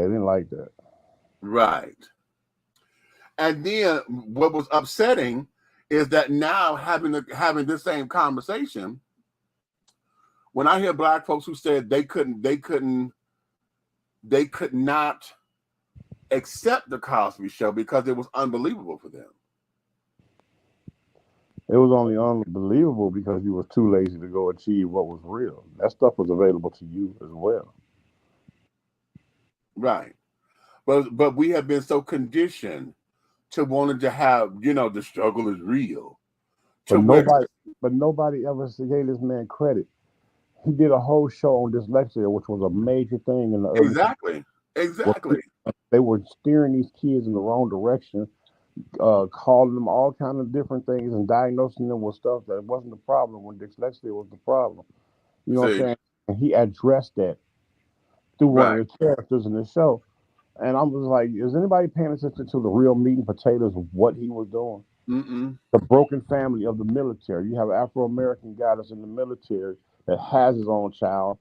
didn't like that. Right. And then what was upsetting is that now having this same conversation, when I hear black folks who said they could not accept the Cosby Show because it was unbelievable for them. It was only unbelievable because you were too lazy to go achieve what was real. That stuff was available to you as well. Right. But we have been so conditioned to wanting to have, the struggle is real. But nobody ever gave this man credit. He did a whole show on dyslexia, which was a major thing in the early Exactly. They were steering these kids in the wrong direction, calling them all kind of different things and diagnosing them with stuff that wasn't the problem when dyslexia was the problem. You know what I'm saying? And he addressed that through one of the characters in the show. And I was like, is anybody paying attention to the real meat and potatoes of what he was doing? The broken family of the military. You have an Afro-American guy that's in the military that has his own child.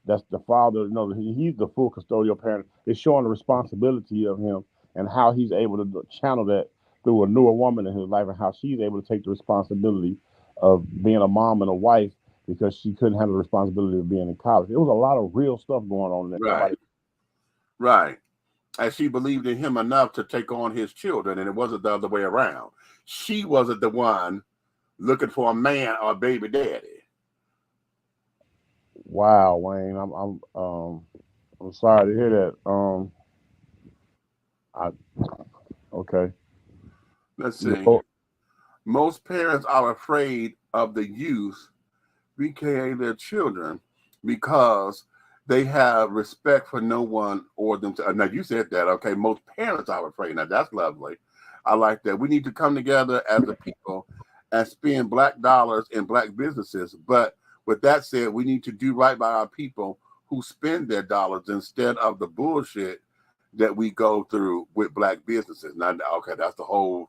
That's the father. He's the full custodial parent. It's showing the responsibility of him and how he's able to channel that through a newer woman in his life, and how she's able to take the responsibility of being a mom and a wife because she couldn't handle the responsibility of being in college. There was a lot of real stuff going on in that. Right. and she believed in him enough to take on his children, and it wasn't the other way around. She wasn't the one looking for a man or a baby daddy. Wow, Wayne, I'm sorry to hear that. Okay. Let's see. Most parents are afraid of the youth, aka their children, because they have respect for no one or themselves. Now, you said that, okay? Most parents are afraid. Now, that's lovely. I like that. We need to come together as a people and spend black dollars in black businesses. But with that said, we need to do right by our people who spend their dollars instead of the bullshit that we go through with black businesses. Now, okay, that's a whole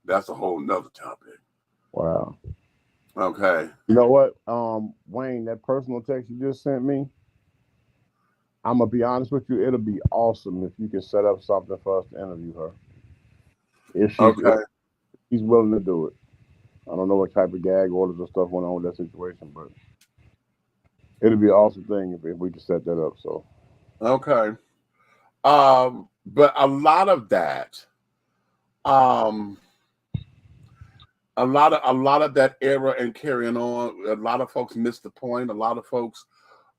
nother topic. Wow. Okay. You know what, Wayne, that personal text you just sent me, I'm gonna be honest with you, it'll be awesome if you can set up something for us to interview her. If she's willing to do it. I don't know what type of gag orders or stuff went on with that situation, but it'll be an awesome thing if we can set that up. So okay. But a lot of that, a lot of that era and carrying on, a lot of folks missed the point. A lot of folks,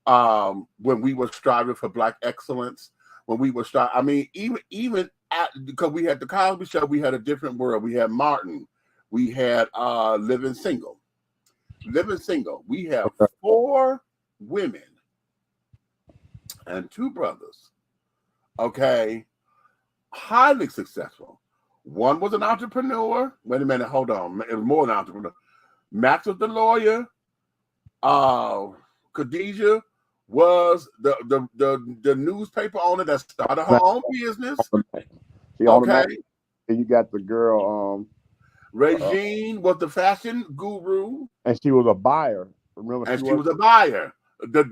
when we were striving for black excellence, when we were striving, I mean, even because we had the Cosby Show, we had a different world. We had Martin, we had Living Single. We have 4 women and 2 brothers. Okay, highly successful. One was an entrepreneur. Wait a minute, hold on. It was more than an entrepreneur. Max was the lawyer. Khadijah was the newspaper owner that started her own business. Okay. And you got the girl, Regine was the fashion guru. and she was a buyer. Remember, and she was a buyer. The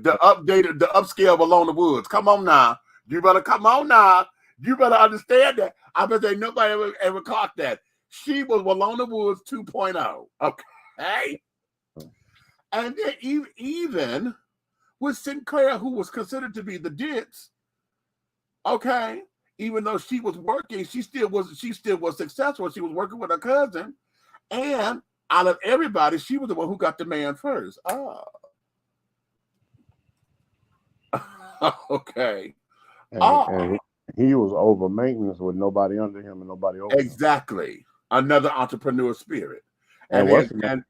upscale of Alone the Woods. Come on now. You better come on now. You better understand that. I bet there nobody ever caught that. She was Walona Woods 2.0. Okay. And then even with Sinclair, who was considered to be the ditz, okay, even though she was working, she still was successful. She was working with her cousin. And out of everybody, she was the one who got the man first. Oh. Okay. And he was over maintenance with nobody under him and nobody over exactly him. Another entrepreneur spirit. And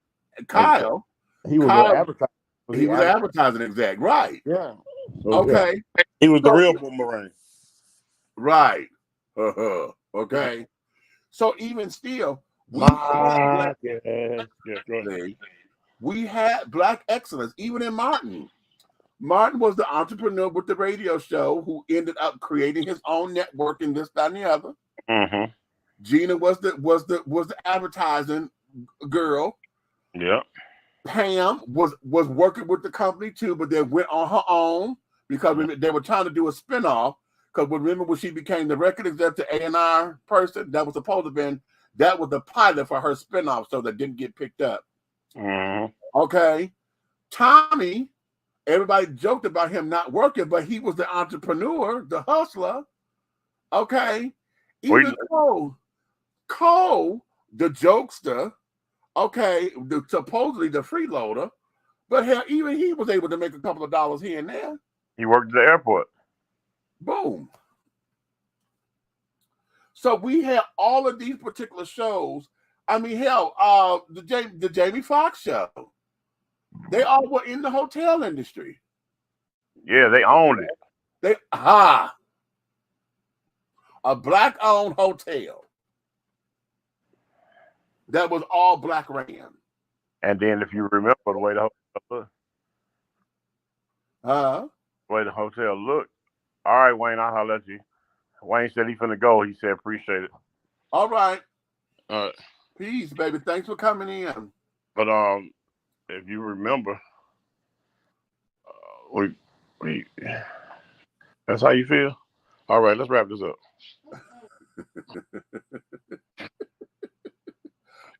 Kyle, he was an advertiser. He was an advertising exec, right? Yeah. So, okay. Yeah. He was the real boomerang. Right. Okay. So even still, we had black excellence, even in Martin. Martin was the entrepreneur with the radio show who ended up creating his own network and this, that, and the other. Mm-hmm. Gina was the advertising girl. Yeah. Pam was working with the company too, but then went on her own because they were trying to do a spinoff. Because remember when she became the record executive A&R person, that was supposed to have been, that was the pilot for her spinoff, so that didn't get picked up. Mm-hmm. Okay. Tommy, everybody joked about him not working, but he was the entrepreneur, the hustler. Okay. Even Cole, the jokester, okay, supposedly the freeloader, but hell, even he was able to make a couple of dollars here and there. He worked at the airport. Boom. So we had all of these particular shows. I mean, hell, the Jamie Foxx show. They all were in the hotel industry. Yeah, they owned it. A black-owned hotel that was all black ran. And then, if you remember the way the hotel looked, all right, Wayne, I'll holler at you. Wayne said he's finna go. He said, appreciate it. All right. Peace, baby. Thanks for coming in. But if you remember, that's how you feel? All right, let's wrap this up.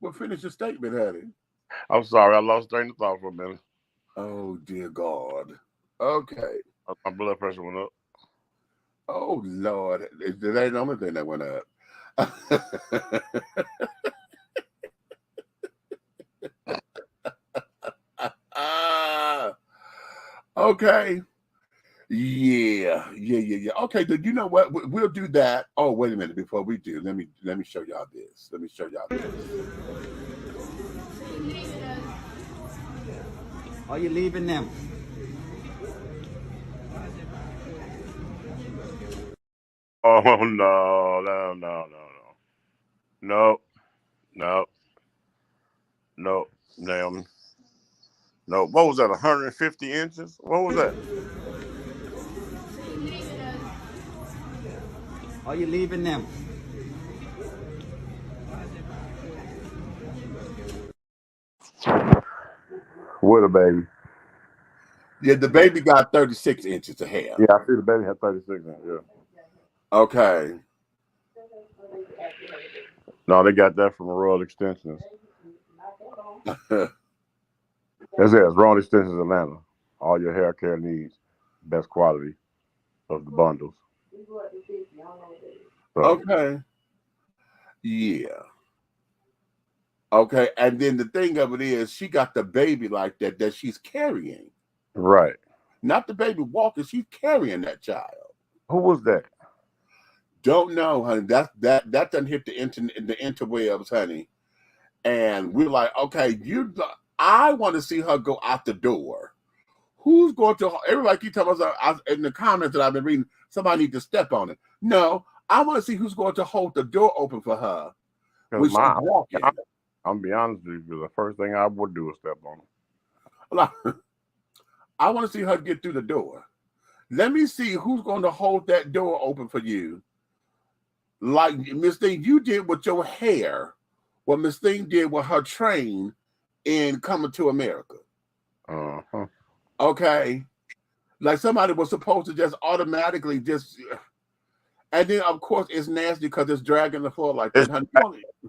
Well, finish your statement, Hattie. I'm sorry, I lost train of thought for a minute. Oh, dear God. Okay. My blood pressure went up. Oh Lord, that ain't the only thing that went up. Okay. Yeah. Okay, then you know what? We'll do that. Oh, wait a minute. Before we do, let me show y'all this. Let me show y'all this. Are you leaving them? Oh no. Damn. No. What was that? 150 inches? What was that? Are you leaving them? With a baby. Yeah, the baby got 36 inches of hair. Yeah, I see the baby had 36 inches. Yeah. Okay. No, they got that from Royal Extensions. That's it. It's Royal Extensions Atlanta. All your hair care needs, best quality of the bundles. So, Okay. Yeah. Okay, and then the thing of it is, she got the baby like that she's carrying. right. Not the baby walking, she's carrying that child. Who was that? Don't know, honey. That doesn't hit the interwebs, honey. And we're like, okay, I want to see her go out the door. Who's going to? Everybody keep telling us in the comments that I've been reading, somebody needs to step on it. No, I want to see who's going to hold the door open for her when she's walking. I'm gonna be honest with you. The first thing I would do is step on her. I want to see her get through the door. Let me see who's going to hold that door open for you. Like Miss Thing, you did with your hair what Miss Thing did with her train in Coming to America. Uh-huh. Okay. Like somebody was supposed to just automatically just, and then of course it's nasty because it's dragging the floor like that.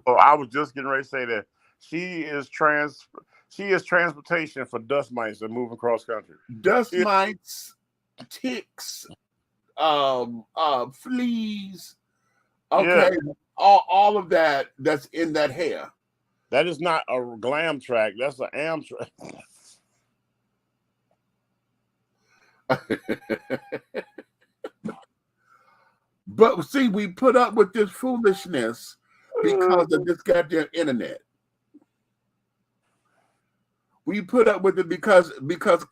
Oh, I was just getting ready to say that she is transportation for dust mites that move across country. Dust mites, ticks, fleas. Okay, yeah. all of that's in that hair. That is not a glam track. That's an Amtrak. But see, we put up with this foolishness because of this goddamn internet. We put up with it because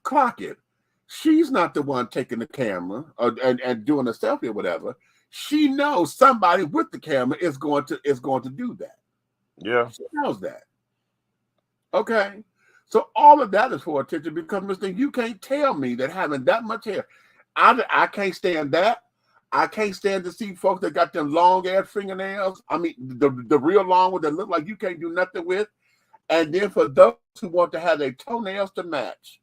clock it. She's not the one taking the camera and doing a selfie or whatever. She knows somebody with the camera is going to do that. Yeah, she knows that. Okay, so all of that is for attention because Mr. You can't tell me that having that much hair, I can't stand that. I can't stand to see folks that got them long ass fingernails. I mean, the real long ones that look like you can't do nothing with. And then for those who want to have their toenails to match,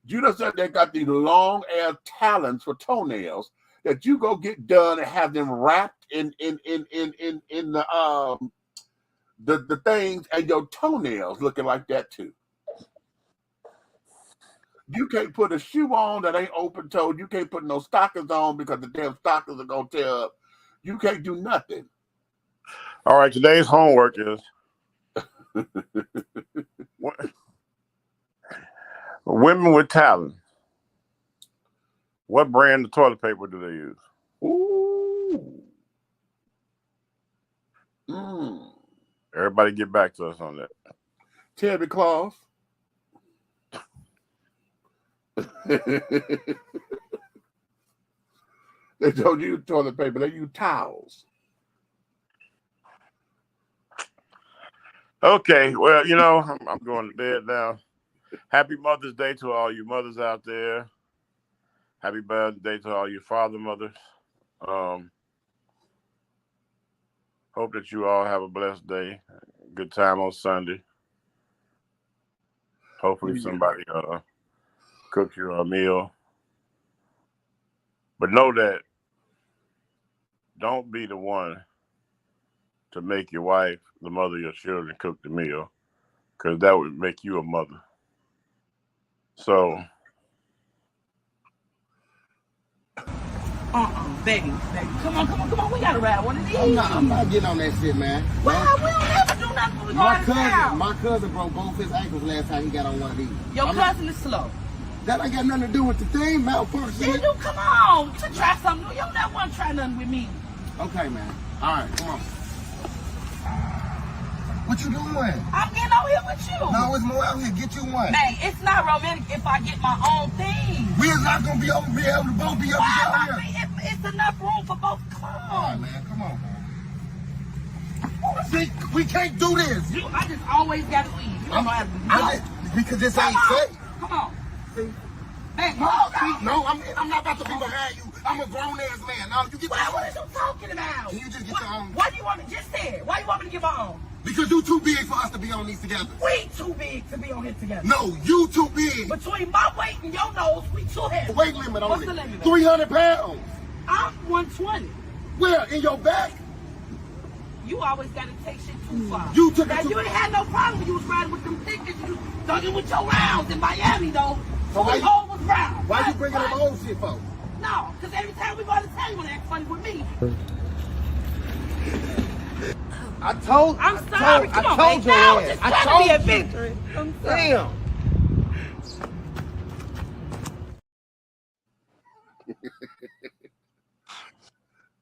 you know, they got these long ass talons for toenails that you go get done and have them wrapped in the things, and your toenails looking like that too. You can't put a shoe on that ain't open toed. You can't put no stockings on because the damn stockings are gonna tear up. You can't do nothing. All right, today's homework is women with talent. What brand of toilet paper do they use? Ooh. Everybody get back to us on that. Terry Claus. They don't use toilet paper, they use towels. Okay, well, you know, I'm going to bed now. Happy Mother's Day to all you mothers out there. Happy birthday to all you father mothers. Hope that you all have a blessed day. Good time on Sunday. Hopefully somebody cooks you a meal. But know that don't be the one to make your wife, the mother of your children, cook the meal, because that would make you a mother. So Baby. Come on. We gotta ride one of these. I'm not getting on that shit, man. Well, we don't ever do nothing when we go out of town. My cousin broke both his ankles last time he got on one of these. Your cousin is slow. That ain't got nothing to do with the thing, malfunction. Then you come on to try something new. You don't never want to try nothing with me. Okay, man. All right, come on. What you doing? I'm getting over here with you. No, it's more out here. Get you one. Hey, it's not romantic if I get my own thing. We're not gonna be able to both be up here. It's enough room for both. Come on. All right, man. Come on, man. See, we can't do this. I just always gotta leave. You don't know how to do because this ain't safe. Come on. See? Hey, hold on. No, I'm not about to be behind you. I'm a grown ass man. No, you get what are you talking about? Can you just get your own? Why do you want me just say it? Why do you want me to get my own? Because you too big for us to be on these together. We too big to be on here together. No, you too big. Between my weight and your nose, we too heavy. Weight limit on What's it. the limit? 300 pounds. I'm 120. Where? In your back? You always gotta take shit too far. You took now, it too you ain't had no problem when you was riding with them thickets. You thugging with your rounds in Miami, though. So the hole was round. Why you bringing them old shit for? No, because every time we go to town, you want to act funny with me. I'm sorry. Come on, man. Now, just trying to be a victory. Damn.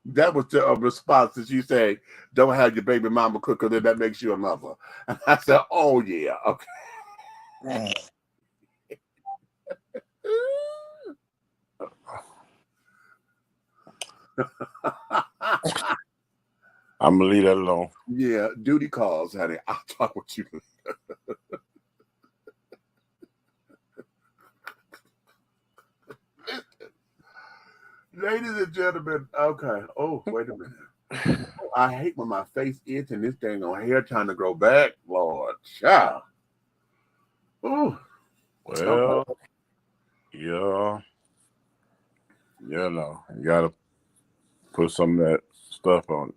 That was the response that you say, don't have your baby mama cook her, then that makes you a mother. And I said, oh, yeah, okay. I'm going to leave that alone. Yeah, duty calls, honey. I'll talk with you. Ladies and gentlemen, okay. Oh, wait a minute. Oh, I hate when my face itch and this dang on hair trying to grow back. Lord, child. Oh. Well, yeah. You know, you got to put some of that stuff on it.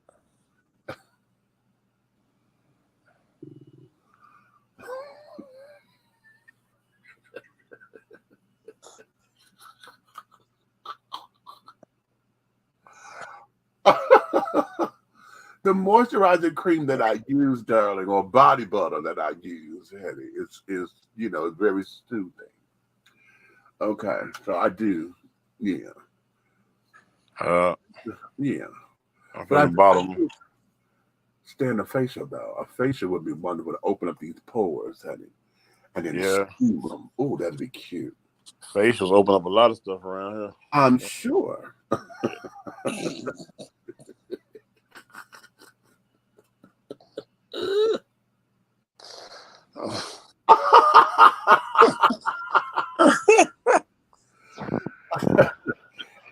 The moisturizing cream that I use, darling, or body butter that I use, honey, is you know, very soothing. Okay, so I do, yeah. Yeah. From the bottom. Stand a facial though. A facial would be wonderful to open up these pores, honey, and then steam them. Oh, that'd be cute. Facials open up a lot of stuff around here. I'm sure.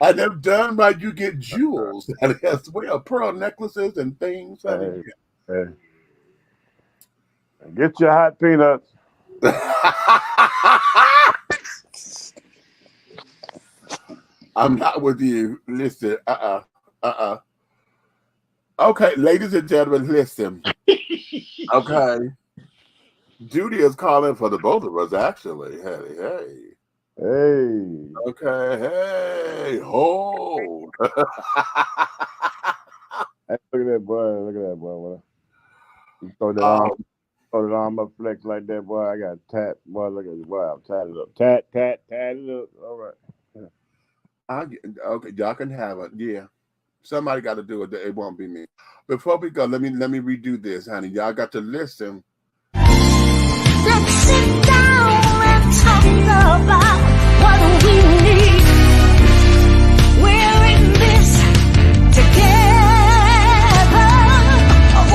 And if done right, you get jewels as well, pearl necklaces and things. Hey. Get your hot peanuts. I'm not with you. Listen, Okay, ladies and gentlemen, listen. Okay. Judy is calling for the both of us, actually. Hey. Okay, hey, hold. Hey, look at that boy. You throw that arm up flex like that, boy. I got tat. Boy, look at this boy. I'm tatted up. Tat it up. All right. Okay, y'all can have it. Yeah. Somebody got to do it. It won't be me. Before we go, let me redo this, honey. Y'all got to listen. Let's sit down and talk about what we need. We're in this together.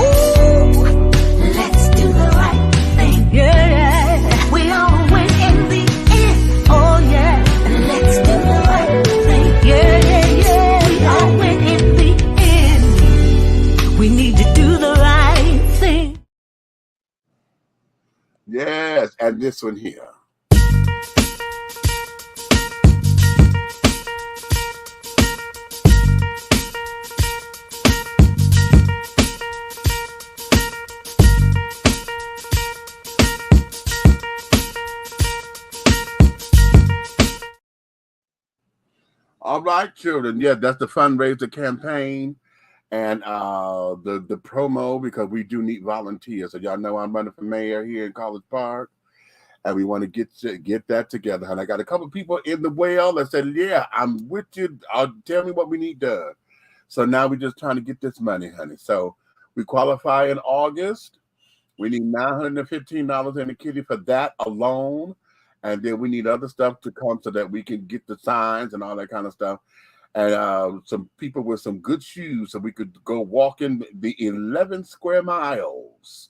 Ooh, let's do the right thing. Yeah. We all win in the end. Oh yeah. Let's do the right thing. Yeah. We all win in the end. We need to do the right thing. Yes, and this one here. All right, children. Yeah, that's the fundraiser campaign and the promo because we do need volunteers. So y'all know I'm running for mayor here in College Park, and we want to get that together. And I got a couple people in the well that said, "Yeah, I'm with you. Tell me what we need done." So now we're just trying to get this money, honey. So we qualify in August. We need $915 in the kitty for that alone. And then we need other stuff to come so that we can get the signs and all that kind of stuff. And some people with some good shoes so we could go walking the 11 square miles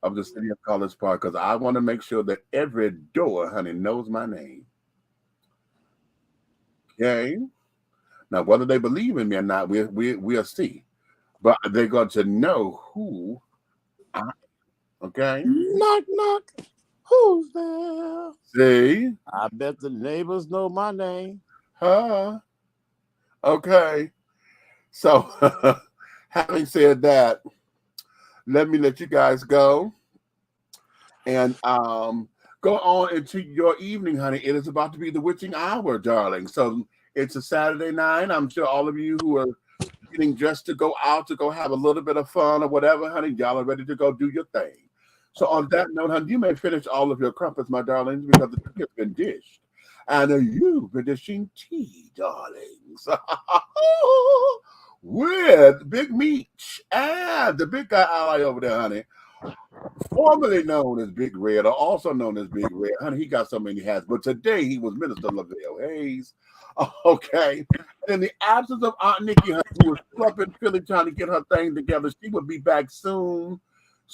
of the city of College Park because I want to make sure that every door, honey, knows my name. Okay? Now, whether they believe in me or not, we'll see. But they're going to know who I okay? Knock, knock. Who's there? See? I bet the neighbors know my name. Huh? Okay. So, having said that, let me let you guys go and go on into your evening, honey. It is about to be the witching hour, darling. So it's a Saturday night. I'm sure all of you who are getting dressed to go out to go have a little bit of fun or whatever, honey, y'all are ready to go do your thing. So on that note, honey, you may finish all of your crumpets, my darlings, because the tea has been dished. And you've been dishing tea, darlings. With Big Meech and the big guy ally over there, honey. Formerly known as Big Red, or also known as Big Red. Honey, he got so many hats, but today he was Minister Lavelle Hayes. Okay. And in the absence of Aunt Nikki, honey, who was up in Philly trying to get her thing together, she will be back soon,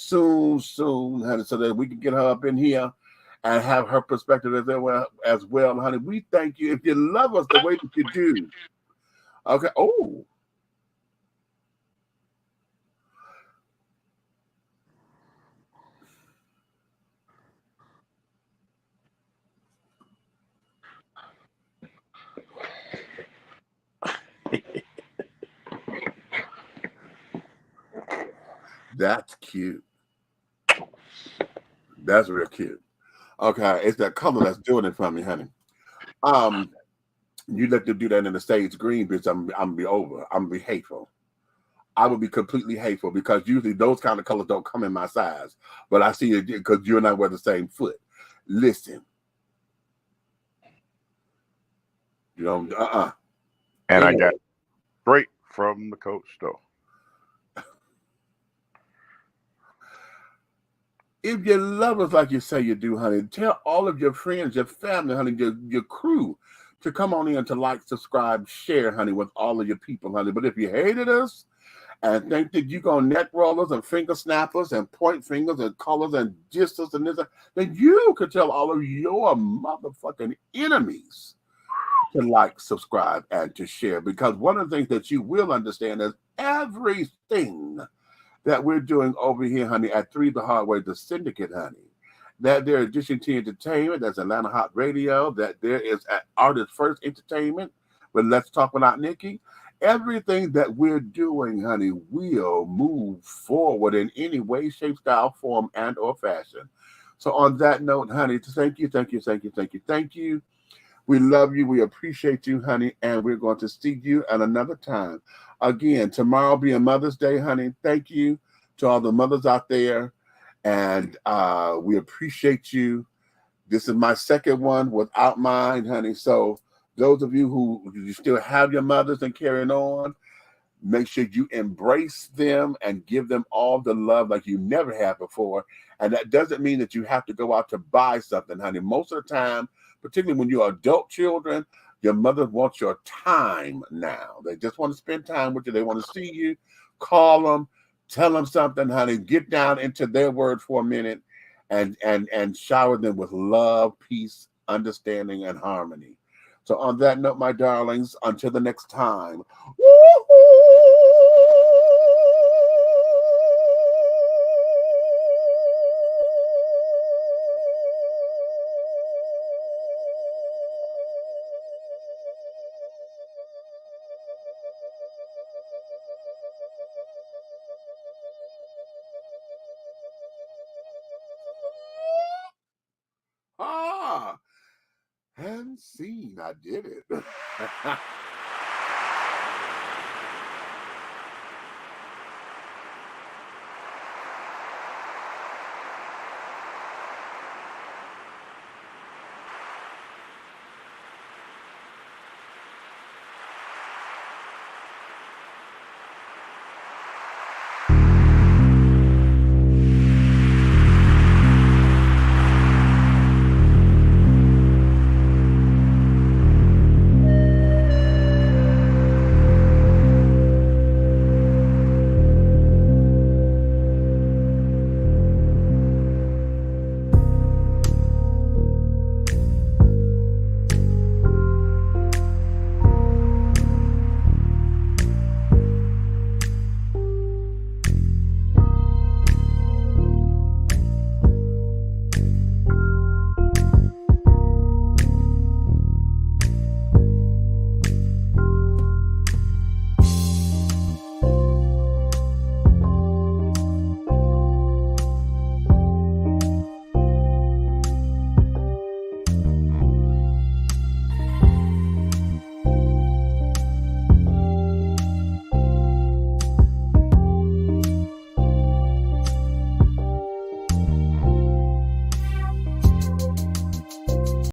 honey, so that we can get her up in here and have her perspective as well, honey. We thank you. If you love us the way that you do. Okay. Oh. That's cute. That's real cute. Okay, it's that color that's doing it for me, honey. You let them do that in the stage green, bitch. I'm gonna be over. I'm gonna be hateful. I would be completely hateful because usually those kind of colors don't come in my size. But I see it because you and I wear the same foot. Listen, you know, And I anyway. got straight from the Coach store. If you love us like you say you do, honey, tell all of your friends, your family, honey, your crew to come on in to like, subscribe, share, honey, with all of your people, honey. But if you hated us and think that you're going to neck rollers and finger snappers and point fingers and colors and just this and this, then you could tell all of your motherfucking enemies to like, subscribe, and to share. Because one of the things that you will understand is everything that we're doing over here, honey, at 3 the Hard Way, the Syndicate, honey. That there is Addition to Entertainment, that's Atlanta Hot Radio, that there is at Artist First Entertainment with Let's Talk Without Nikki. Everything that we're doing, honey, will move forward in any way, shape, style, form, and or fashion. So on that note, honey, thank you, thank you, thank you, thank you, thank you. We love you. We appreciate you, honey. And we're going to see you at another time. Again, tomorrow being Mother's Day, honey. Thank you to all the mothers out there. And we appreciate you. This is my second one without mine, honey. So those of you who you still have your mothers and carrying on, make sure you embrace them and give them all the love like you never have before. And that doesn't mean that you have to go out to buy something, honey. Most of the time, particularly when you're adult children, your mother wants your time now. They just want to spend time with you. They want to see you, call them, tell them something, honey. Get down into their words for a minute and shower them with love, peace, understanding, and harmony. So on that note, my darlings, until the next time. And see. mean I did it.